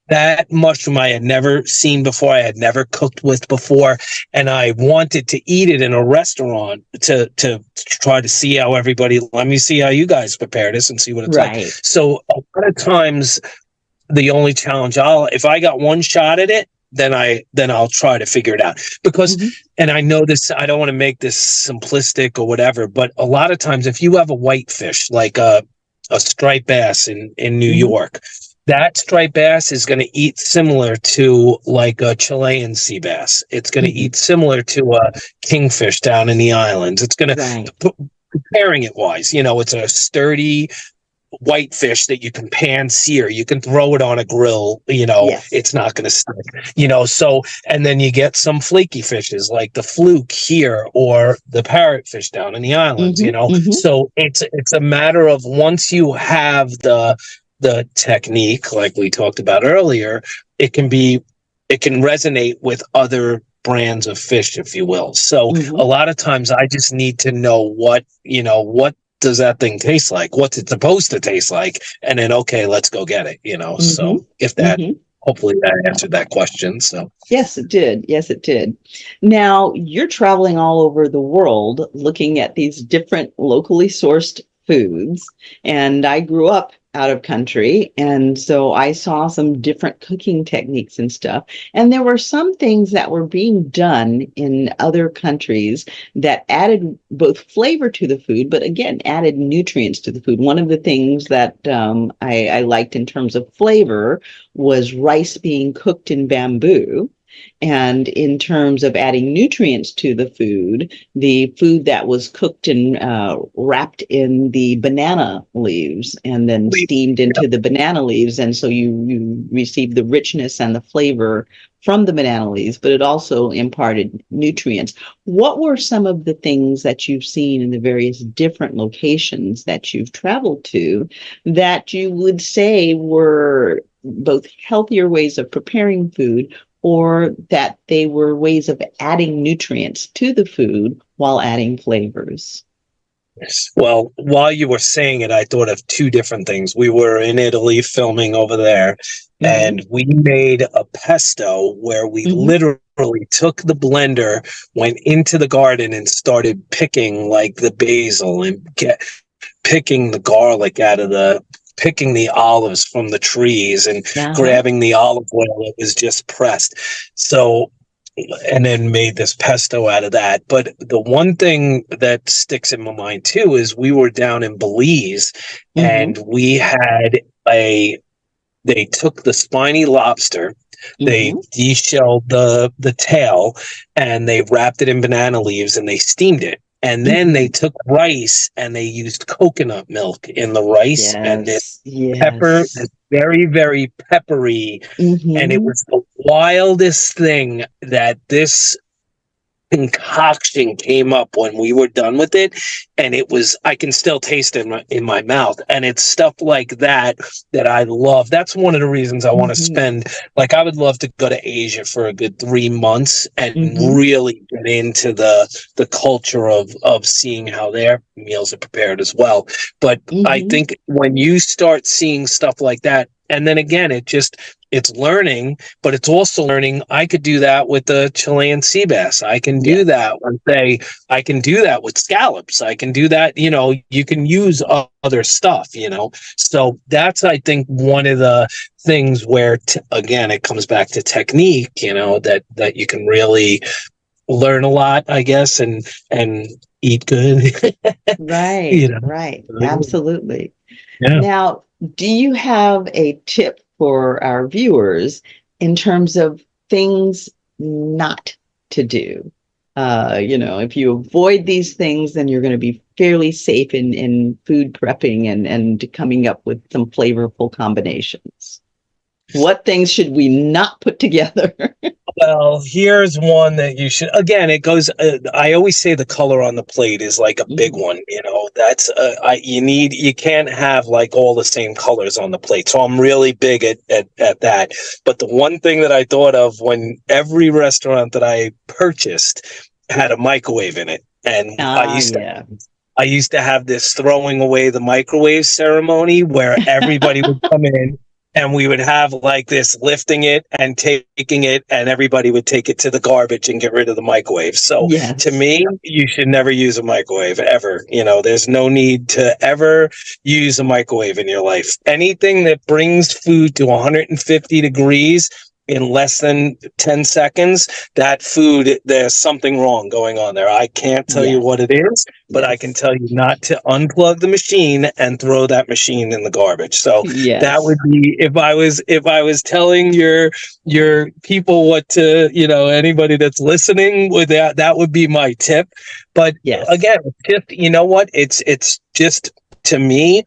B: that mushroom I had never seen before. I had never cooked with before. And I wanted to eat it in a restaurant to try to see how let me see how you guys prepare this and see what it's like. So a lot of times the only challenge if I got one shot at it, then I'll try to figure it out because, and I know this, I don't want to make this simplistic or whatever, but a lot of times if you have a white fish, like a striped bass in New York, that striped bass is going to eat similar to like a Chilean sea bass. It's going to eat similar to a kingfish down in the islands. It's going to, preparing it wise, it's a sturdy white fish that you can pan sear. You can throw it on a grill, it's not going to stick, so, and then you get some flaky fishes like the fluke here or the parrotfish down in the islands, so it's a matter of once you have the technique, like we talked about earlier, it can resonate with other brands of fish, if you will. So a lot of times I just need to know what does that thing taste like? What's it supposed to taste like? And then, okay, let's go get it, So if that, hopefully that answered that question. So
A: Yes, it did. Yes, it did. Now, you're traveling all over the world looking at these different locally sourced foods. And I grew up out of country. And so I saw some different cooking techniques and stuff. And there were some things that were being done in other countries that added both flavor to the food, but again, added nutrients to the food. One of the things that I liked in terms of flavor was rice being cooked in bamboo. And in terms of adding nutrients to the food that was cooked and wrapped in the banana leaves and then steamed into the banana leaves. And so you receive the richness and the flavor from the banana leaves, but it also imparted nutrients. What were some of the things that you've seen in the various different locations that you've traveled to that you would say were both healthier ways of preparing food, or that they were ways of adding nutrients to the food while adding flavors?
B: Well, while you were saying it, I thought of two different things. We were in Italy filming over there, and we made a pesto where we literally took the blender, went into the garden, and started picking like the basil and picking the garlic picking the olives from the trees and grabbing the olive oil that was just pressed. So, and then made this pesto out of that. But the one thing that sticks in my mind too is we were down in Belize and we had they took the spiny lobster, they deshelled the tail, and they wrapped it in banana leaves and they steamed it. And then they took rice and they used coconut milk in the rice and this pepper, very, very peppery. And it was the wildest thing that this concoction came up when we were done with it. And it was, I can still taste it in my mouth. And it's stuff like that I love. That's one of the reasons I want to spend, like, I would love to go to Asia for a good 3 months and really get into the culture of seeing how their meals are prepared as well. But I think when you start seeing stuff like that, and then again, it's learning, but it's also learning. I could do that with the Chilean sea bass. I can do that with I can do that with scallops. I can do that. You can use other stuff, So that's, I think, one of the things where, again, it comes back to technique, that you can really learn a lot, I guess, and eat good.
A: Right. Right. Absolutely.
B: Yeah.
A: Now, do you have a tip for our viewers in terms of things not to do? If you avoid these things, then you're going to be fairly safe in food prepping and coming up with some flavorful combinations. What things should we not put together?
B: Well, here's one that you should, again, it goes, I always say the color on the plate is like a big one, that's, you can't have like all the same colors on the plate. So I'm really big at that. But the one thing that I thought of when every restaurant that I purchased had a microwave in it. And I used to have this throwing away the microwave ceremony where everybody would come in. And we would have like this lifting it and taking it, and everybody would take it to the garbage and get rid of the microwave. So to me, you should never use a microwave ever. There's no need to ever use a microwave in your life. Anything that brings food to 150 degrees in less than 10 seconds, that food, there's something wrong going on there. I can't tell you what it is, but I can tell you not to unplug the machine and throw that machine in the garbage. So that would be, if I was telling your people what to, anybody that's listening with that would be my tip. But again, just, it's just, to me,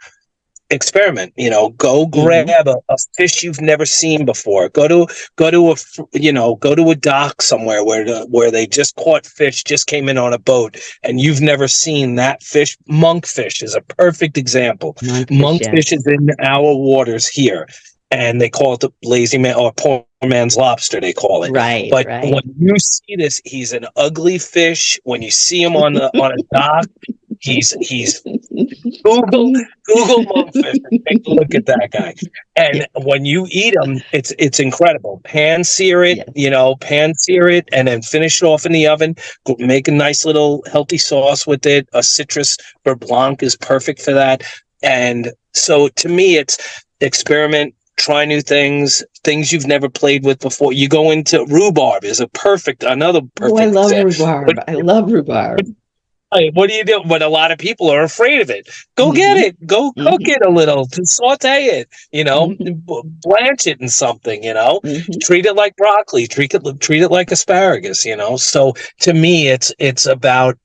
B: experiment, go grab a fish you've never seen before. Go to a dock somewhere where they just caught fish, just came in on a boat, and you've never seen that fish. Monkfish is a perfect example. Monkfish is in our waters here, and they call it the lazy man or poor man's lobster, they call it.
A: Right.
B: But when you see this, he's an ugly fish. When you see him on a dock, he's Google monkfish and take a look at that guy. And when you eat them, it's incredible. Pan sear it,
A: Yes.
B: pan sear it, and then finish it off in the oven. Make a nice little healthy sauce with it. A citrus beurre blanc is perfect for that. And so to me, it's experiment. Try new things you've never played with before. You go into rhubarb is another perfect.
A: Oh, I love
B: example.
A: rhubarb. I love rhubarb.
B: What do you do? But a lot of people are afraid of it. Go get it. Go cook it a little. Saute it. Blanch it in something. Treat it like broccoli. Treat it like asparagus. So to me, it's about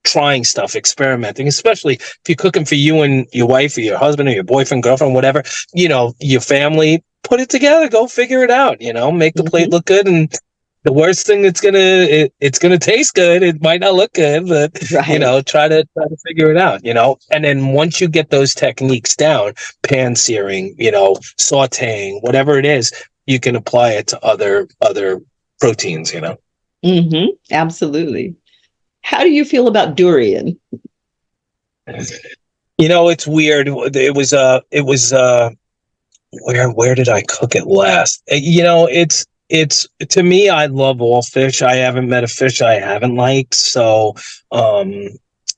B: trying stuff, experimenting, especially if you're cooking for you and your wife or your husband or your boyfriend, girlfriend, whatever. Your family. Put it together. Go figure it out. Make the plate look good and. The worst thing it's gonna taste good. It might not look good, but
A: Right.
B: try to figure it out. And then once you get those techniques down, pan searing, sautéing, whatever it is, you can apply it to other proteins.
A: Absolutely. How do you feel about durian?
B: It's weird. It was where did I cook it last? It's to me, I love all fish. I haven't met a fish I haven't liked. So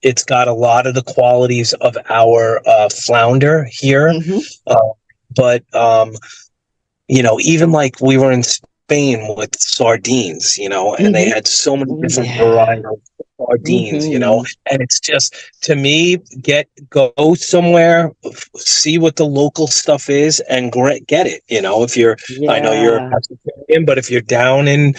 B: it's got a lot of the qualities of our flounder here. But even like we were in Spain with sardines, and they had so many different varieties of sardines, and it's just, to me, go somewhere, see what the local stuff is and get it, if you're, I know you're a vegetarian, but if you're down in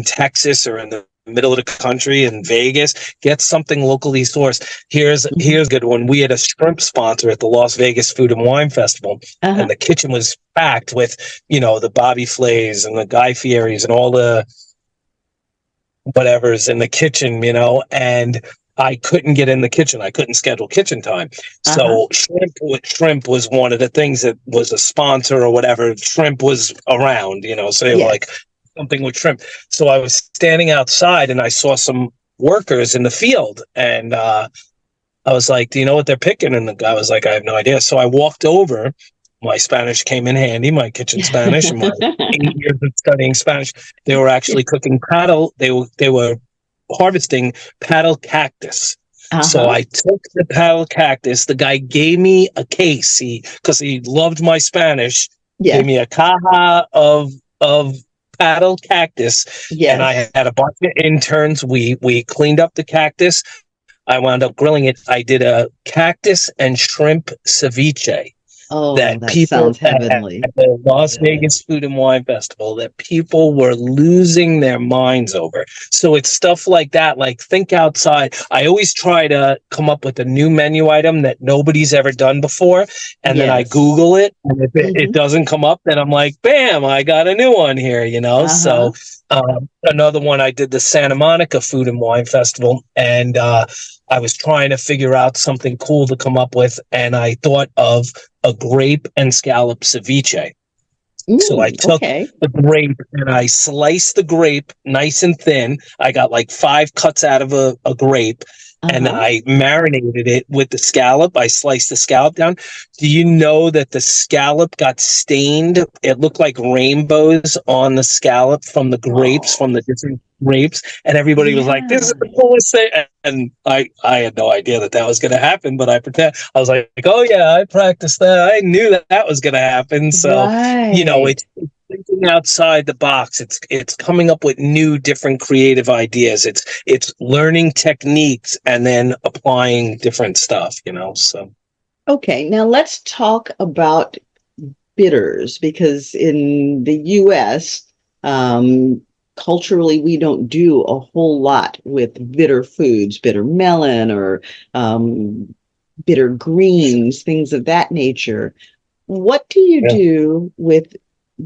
B: Texas or in the middle of the country in Vegas, get something locally sourced. Here's a good one. We had a shrimp sponsor at the Las Vegas Food and Wine Festival, and the kitchen was packed with, the Bobby Flays and the Guy Fieri's and all the whatever's in the kitchen, and I couldn't get in the kitchen. I couldn't schedule kitchen time. So shrimp was one of the things that was a sponsor or whatever. Shrimp was around, so they were like something with shrimp. So I was standing outside and I saw some workers in the field, and I was like, do you know what they're picking? And the guy was like, I have no idea. So I walked over. My Spanish came in handy, my kitchen Spanish, and my 8 years of studying Spanish. They were actually cooking paddle. They were harvesting paddle cactus. So I took the paddle cactus. The guy gave me a case, because he loved my Spanish. Gave me a caja of paddle cactus, and I had a bunch of interns. We cleaned up the cactus. I wound up grilling it. I did a cactus and shrimp ceviche.
A: Oh,
B: that people
A: sounds heavenly.
B: at the Las Vegas Food and Wine Festival, that people were losing their minds over. So it's stuff like that. Like, think outside. I always try to come up with a new menu item that nobody's ever done before. And then I Google it. And if it doesn't come up, then I'm like, bam, I got a new one here, So another one, I did the Santa Monica Food and Wine Festival. And I was trying to figure out something cool to come up with. And I thought of a grape and scallop ceviche. So I took the grape and I sliced the grape nice and thin. I got like 5 cuts out of a grape, and I marinated it with the scallop. I sliced the scallop down. Do you know that the scallop got stained? It looked like rainbows on the scallop from the grapes, from the different grapes. And everybody was like, this is the coolest thing. And I had no idea that was going to happen, but I was like, oh yeah, I practiced that. I knew that was going to happen. So, it's thinking outside the box. It's coming up with new, different creative ideas. It's learning techniques and then applying different stuff, so.
A: Okay, now let's talk about bitters, because in the US, culturally, we don't do a whole lot with bitter foods, bitter melon or bitter greens, things of that nature. What do you do with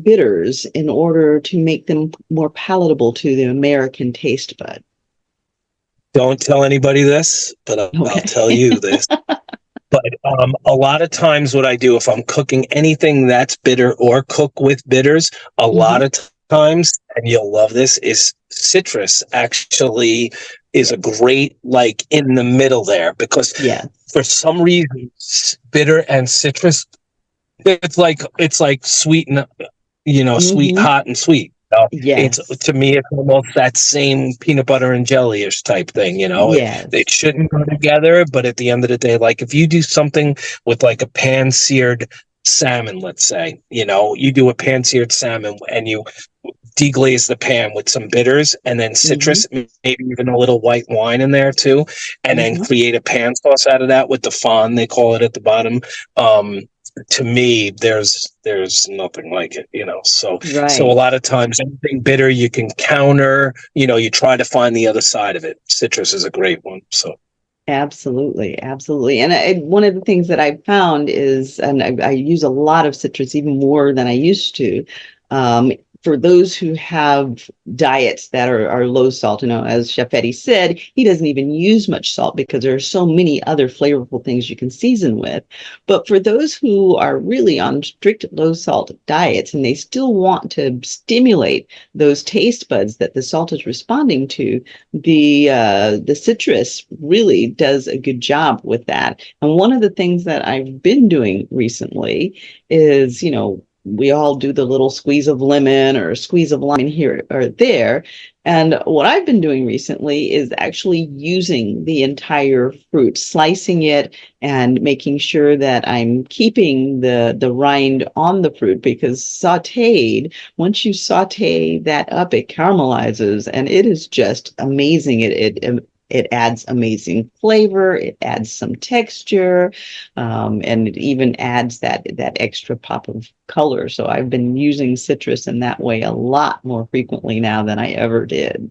A: bitters in order to make them more palatable to the American taste bud?
B: Don't tell anybody this, but I'll tell you this. But a lot of times what I do, if I'm cooking anything that's bitter or cook with bitters, a lot of times, and you'll love this, is citrus actually is a great, like, in the middle there, because
A: Yeah.
B: for some reason, bitter and citrus, it's like sweet and, sweet,
A: Mm-hmm.
B: hot and sweet. It's,
A: Yes.
B: to me, it's almost that same peanut butter and jelly-ish type thing. It
A: Yes.
B: shouldn't go together, but at the end of the day, like if you do something with like a pan-seared salmon, let's say, you do a pan-seared salmon and you deglaze the pan with some bitters and then
A: Mm-hmm.
B: citrus, maybe even a little white wine in there too, and then
A: Mm-hmm.
B: create a pan sauce out of that with the fond, they call it at the bottom. Um, to me, there's nothing like it, so a
A: Right.
B: lot of times anything bitter you can counter, you try to find the other side of it. Citrus is a great one. So
A: Absolutely, absolutely. And one of the things that I found is, and I use a lot of citrus, even more than I used to, um, for those who have diets that are low salt. As Chef Eddie said, he doesn't even use much salt because there are so many other flavorful things you can season with. But for those who are really on strict low salt diets and they still want to stimulate those taste buds that the salt is responding to, the citrus really does a good job with that. And one of the things that I've been doing recently is, we all do the little squeeze of lemon or squeeze of lime here or there. And what I've been doing recently is actually using the entire fruit, slicing it and making sure that I'm keeping the rind on the fruit, because sauteed, once you saute that up, it caramelizes and it is just amazing. It adds amazing flavor. It adds some texture, and it even adds that extra pop of color. So I've been using citrus in that way a lot more frequently now than I ever did.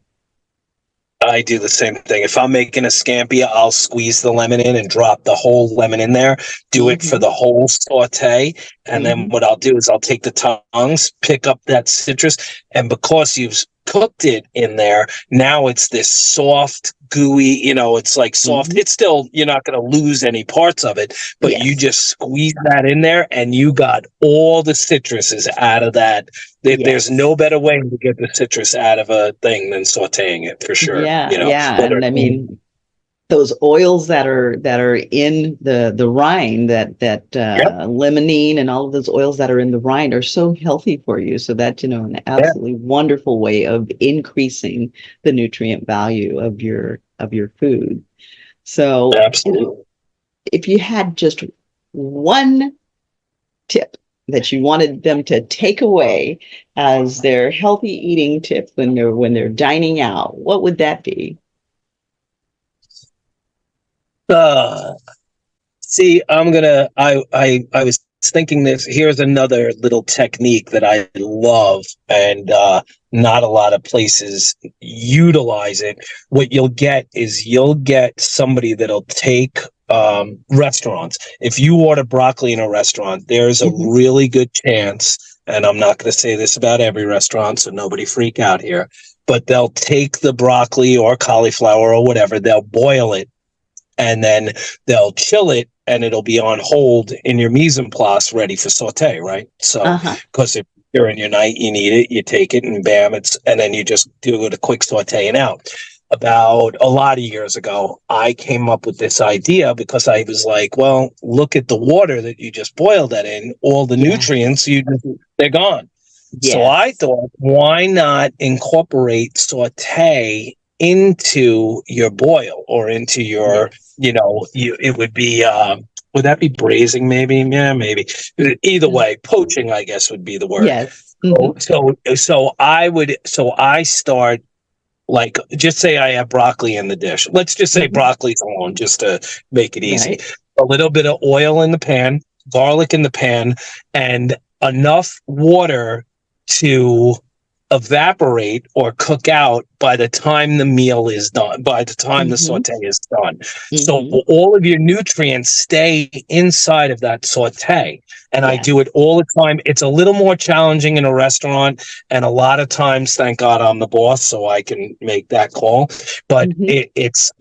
B: I do the same thing. If I'm making a scampi, I'll squeeze the lemon in and drop the whole lemon in there, do it for
A: Mm-hmm.
B: the whole saute. And then
A: Mm-hmm.
B: what I'll do is I'll take the tongs, pick up that citrus, and because you've cooked it in there, now it's this soft, gooey, it's like soft.
A: Mm-hmm.
B: It's still, you're not going to lose any parts of it, but you
A: Yes.
B: just squeeze that in there and you got all the citruses out of that. There's no
A: Yes.
B: better way to get the citrus out of a thing than sauteing it, for sure.
A: Yeah, yeah.
B: Whether
A: And I mean, those oils that are in the rind, that
B: yep,
A: limonene and all of those oils that are in the rind are so healthy for you. So that's, an
B: yeah,
A: absolutely wonderful way of increasing the nutrient value of your food. So,
B: absolutely.
A: if you had just one tip that you wanted them to take away as their healthy eating tip when they're dining out, what would that be?
B: Uh, See, I was thinking this. Here's another little technique that I love, and not a lot of places utilize it. What you'll get is you'll get somebody that'll take restaurants. If you order broccoli in a restaurant, there's a
A: Mm-hmm.
B: really good chance, and I'm not going to say this about every restaurant, so nobody freak out here, but they'll take the broccoli or cauliflower or whatever, they'll boil it and then they'll chill it and it'll be on hold in your mise en place ready for saute, right? So,
A: Uh-huh.
B: because if during your night you need it, you take it and bam, and then you just do it a quick saute and out. About a lot of years ago, I came up with this idea because I was like, well, look at the water that you just boiled that in, all the
A: Yes.
B: nutrients, they're gone. So I
A: Yes.
B: thought, why not incorporate saute into your boil or into your,
A: Yes.
B: it would be, would that be braising maybe? Yeah, maybe. Either
A: Mm.
B: way, poaching, I guess, would be the word.
A: Yes. Hmm.
B: So I start, like, just say I have broccoli in the dish. Let's just say
A: Hmm.
B: broccoli's alone, just to make it easy.
A: Right.
B: A little bit of oil in the pan, garlic in the pan, and enough water to evaporate or cook out by the time the meal is done, by the time the
A: Hmm.
B: saute is done. So
A: Hmm.
B: all of your nutrients stay inside of that saute. And I do it
A: Yes.
B: all the time. It's a little more challenging in a restaurant. And a lot of times, thank God I'm the boss, so I can make that call. But
A: Hmm.
B: it's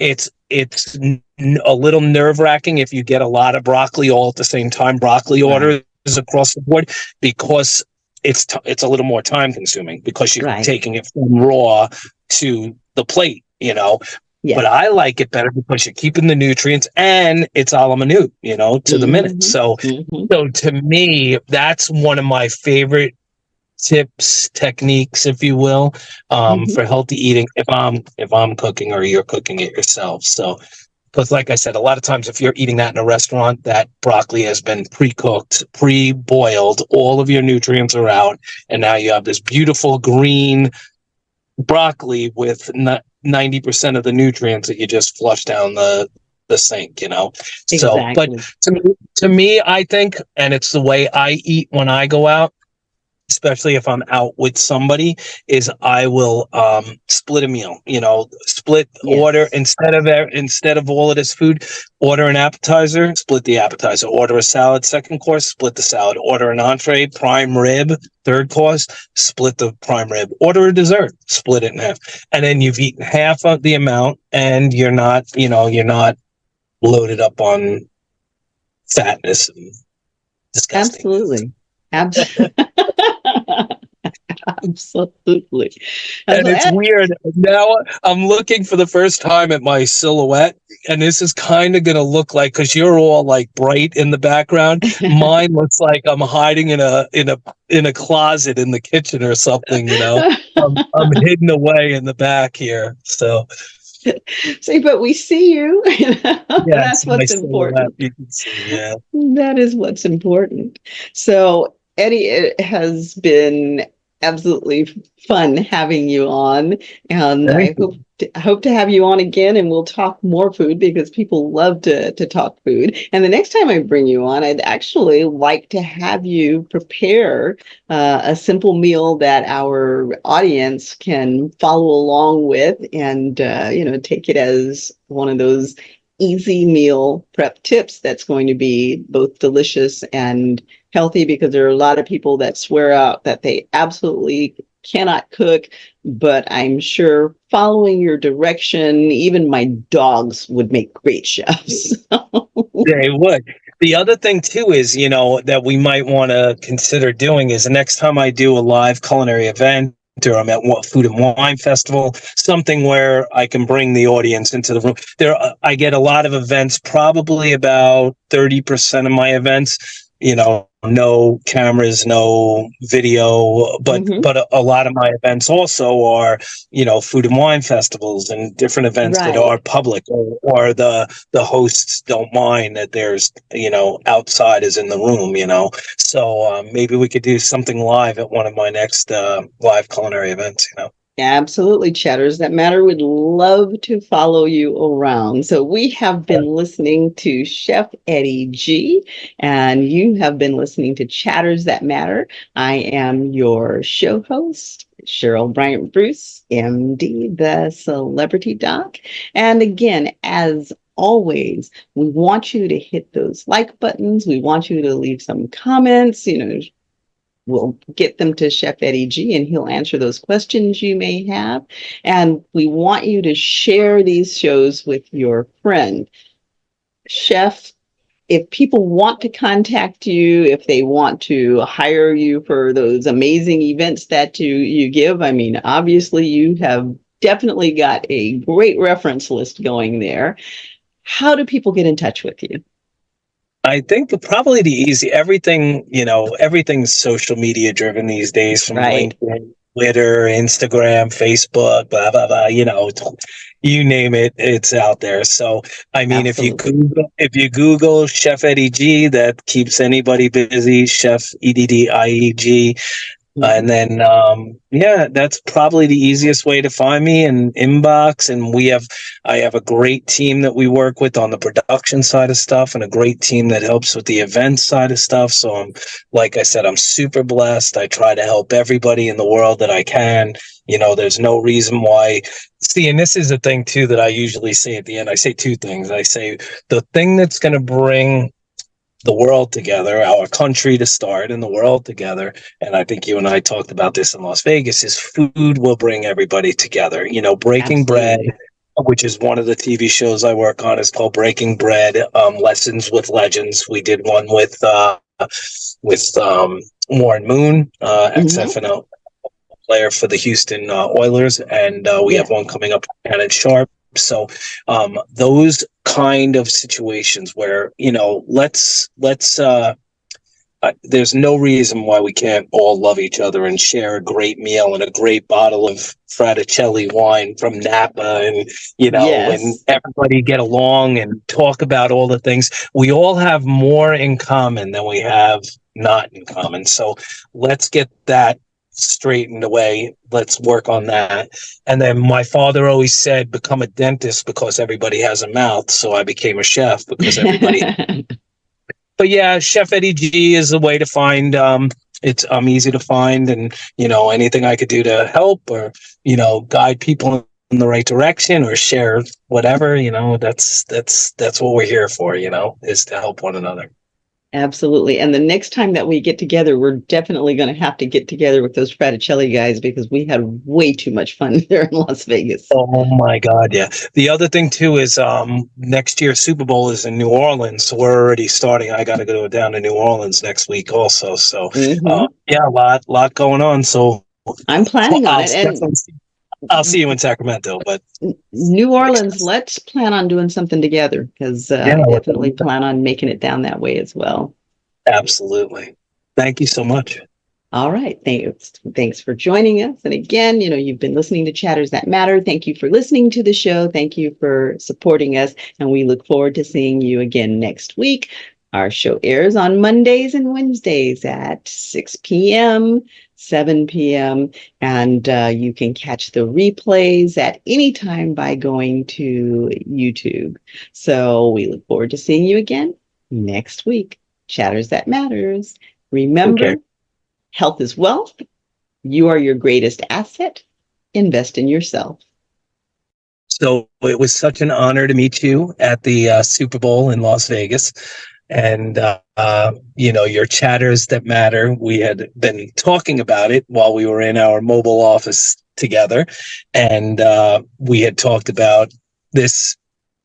B: a little nerve wracking if you get a lot of broccoli all at the same time, broccoli
A: Right.
B: orders across the board, because it's a little more time consuming because you're
A: Right.
B: taking it from raw to the plate. But
A: Yes.
B: I like it better because you're keeping the nutrients and it's a la minute, to the minute.
A: Hmm.
B: So,
A: Hmm.
B: so to me, that's one of my favorite tips, techniques, if you will,
A: Hmm.
B: for healthy eating. If I'm cooking or you're cooking it yourself. So, because like I said, a lot of times if you're eating that in a restaurant, that broccoli has been pre-cooked, pre-boiled, all of your nutrients are out, and now you have this beautiful green broccoli with 90% of the nutrients that you just flush down the sink. So, but
A: Exactly.
B: to me, I think, and it's the way I eat when I go out, especially if I'm out with somebody, is I will split a meal. Split order
A: Yes.
B: instead of all of this food. Order an appetizer, split the appetizer. Order a salad, second course, split the salad. Order an entree, prime rib, third course, split the prime rib. Order a dessert, split it in half, and then you've eaten half of the amount, and you're not loaded up on fatness and disgustingness.
A: Absolutely. Absolutely. Absolutely.
B: And it's
A: So,
B: weird. Now I'm looking for the first time at my silhouette, and this is kind of going to look like, because you're all like bright in the background. Mine looks like I'm hiding in a closet in the kitchen or something. I'm hidden away in the back here. So
A: see, but we see you.
B: yes,
A: That's
B: my
A: what's
B: silhouette
A: important.
B: you can see. Yeah.
A: That is what's important. So, Eddie, it has been absolutely fun having you on, and
B: Thank
A: I
B: you.
A: hope to have you on again, and we'll talk more food because people love to talk food. And the next time I bring you on, I'd actually like to have you prepare a simple meal that our audience can follow along with, and take it as one of those easy meal prep tips that's going to be both delicious and healthy, because there are a lot of people that swear out that they absolutely cannot cook, but I'm sure following your direction, even my dogs would make great chefs.
B: They would. The other thing too is, that we might want to consider doing is the next time I do a live culinary event, or I'm at Food and Wine Festival, something where I can bring the audience into the room. I get a lot of events, probably about 30% of my events, no cameras, no video, but
A: Hmm.
B: but a lot of my events also are, food and wine festivals and different events that
A: Right.
B: are public, or the hosts don't mind that there's outsiders in the room. So maybe we could do something live at one of my next live culinary events.
A: Absolutely, Chatters That Matter would love to follow you around. So we have been listening to Chef Eddie G, and you have been listening to Chatters That Matter. I am your show host, Cheryl BryantBruce MD, the celebrity doc. And again, as always, we want you to hit those like buttons. We want you to leave some comments, we'll get them to Chef Eddie G, and he'll answer those questions you may have. And we want you to share these shows with your friend. Chef, if people want to contact you, if they want to hire you for those amazing events that you give, I mean, obviously you have definitely got a great reference list going there. How do people get in touch with you?
B: I think probably everything's social media driven these days, from
A: Right.
B: LinkedIn, Twitter, Instagram, Facebook, blah, blah, blah, you name it, it's out there. So, I mean, if you
A: Absolutely.
B: Google Chef Eddie G, that keeps anybody busy, Chef EDDIEG. And
A: Mhm.
B: then, that's probably the easiest way to find me, and inbox. And I have a great team that we work with on the production side of stuff, and a great team that helps with the event side of stuff. So like I said, I'm super blessed. I try to help everybody in the world that I can. There's no reason why. See, and this is the thing too that I usually say at the end. I say two things. I say the thing that's going to bring the world together, our country to start, and the world together. And I think you and I talked about this in Las Vegas, is food will bring everybody together. Breaking Bread,
A: Absolutely.
B: which is one of the TV shows I work on, is called Breaking Bread, Lessons with Legends. We did one with Warren Moon,
A: Mhm.
B: XFNL player for the Houston Oilers, and we have one coming up with Shannon Sharp. So those kind of situations where, there's no reason why we can't all love each other and share a great meal and a great bottle of Fraticelli wine from Napa, and and
A: Yes.
B: everybody get along and talk about all the things. We all have more in common than we have not in common. So let's get that straightened away. Let's work on that. And then my father always said, become a dentist because everybody has a mouth. So I became a chef because everybody. But yeah, Chef Eddie G is a way to find. I'm easy to find, and anything I could do to help or guide people in the right direction or share whatever. That's what we're here for. Is to help one another.
A: Absolutely. And the next time that we get together, we're definitely going to have to get together with those Fraticelli guys because we had way too much fun there in Las Vegas.
B: Oh my God, yeah. The other thing too is next year's Super Bowl is in New Orleans, so we're already starting. I got to go down to New Orleans next week also. So yeah, a lot going on. So
A: I'm planning on it, and
B: I'll see you in Sacramento. But
A: New Orleans, let's plan on doing something together because I definitely plan on making it down that way as well.
B: Absolutely. Thank you so much.
A: All right. Thanks for joining us. And again, you've been listening to Chatters That Matter. Thank you for listening to the show. Thank you for supporting us. And we look forward to seeing you again next week. Our show airs on Mondays and Wednesdays at 6 p.m., 7 p.m. And you can catch the replays at any time by going to YouTube. So we look forward to seeing you again next week. Chatters That Matters. Remember, health is wealth. You are your greatest asset. Invest in yourself.
B: So it was such an honor to meet you at the Super Bowl in Las Vegas. And, your Chatters That Matter, we had been talking about it while we were in our mobile office together. And we had talked about this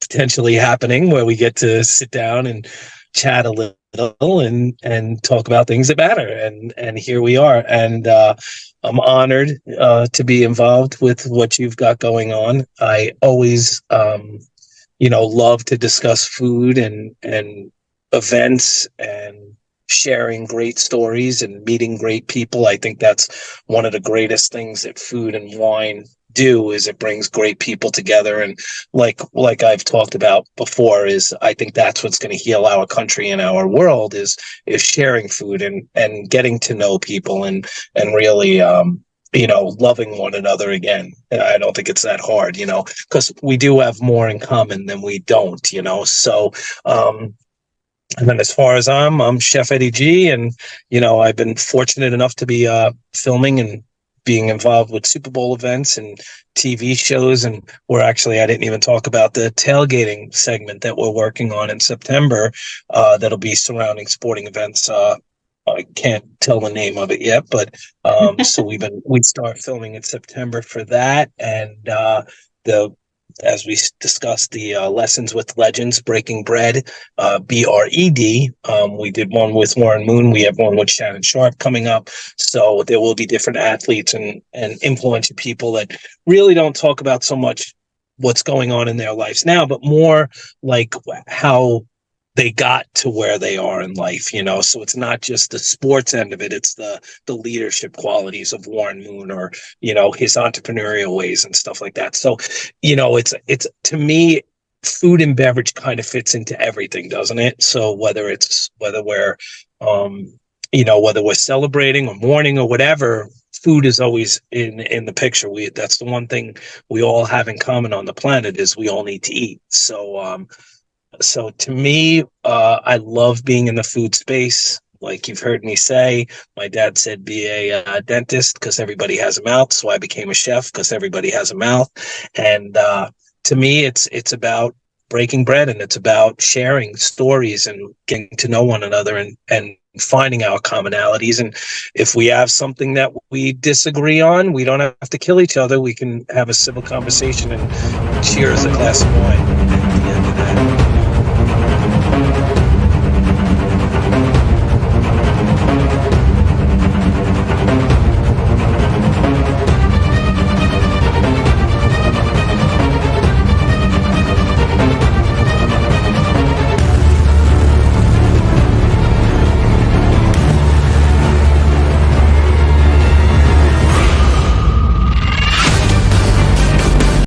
B: potentially happening where we get to sit down and chat a little and talk about things that matter. And here we are. And I'm honored to be involved with what you've got going on. I always, love to discuss food and events and sharing great stories and meeting great people. I think that's one of the greatest things that food and wine do, is it brings great people together. And like I've talked about before, is I think that's what's going to heal our country and our world is sharing food and getting to know people and really loving one another again. I don't think it's that hard, because we do have more in common than we don't, so and then as far as I'm Chef Eddie G, and, I've been fortunate enough to be filming and being involved with Super Bowl events and TV shows. And I didn't even talk about the tailgating segment that we're working on in September that'll be surrounding sporting events. I can't tell the name of it yet, but so we start filming in September for that. And as we discussed, the Lessons with Legends, Breaking Bread, BRED. We did one with Warren Moon. We have one with Shannon Sharp coming up. So there will be different athletes and influential people that really don't talk about so much what's going on in their lives now, but more like how they got to where they are in life, so it's not just the sports end of it. It's the leadership qualities of Warren Moon or, his entrepreneurial ways and stuff like that. So, it's to me, food and beverage kind of fits into everything, doesn't it? So whether we're, whether we're celebrating or mourning or whatever, food is always in the picture. That's the one thing we all have in common on the planet is we all need to eat. So to me, I love being in the food space. Like you've heard me say, my dad said, be a dentist because everybody has a mouth. So I became a chef because everybody has a mouth. And to me, it's about breaking bread, and it's about sharing stories and getting to know one another and finding our commonalities. And if we have something that we disagree on, we don't have to kill each other. We can have a civil conversation and cheers a glass of wine at the end of that.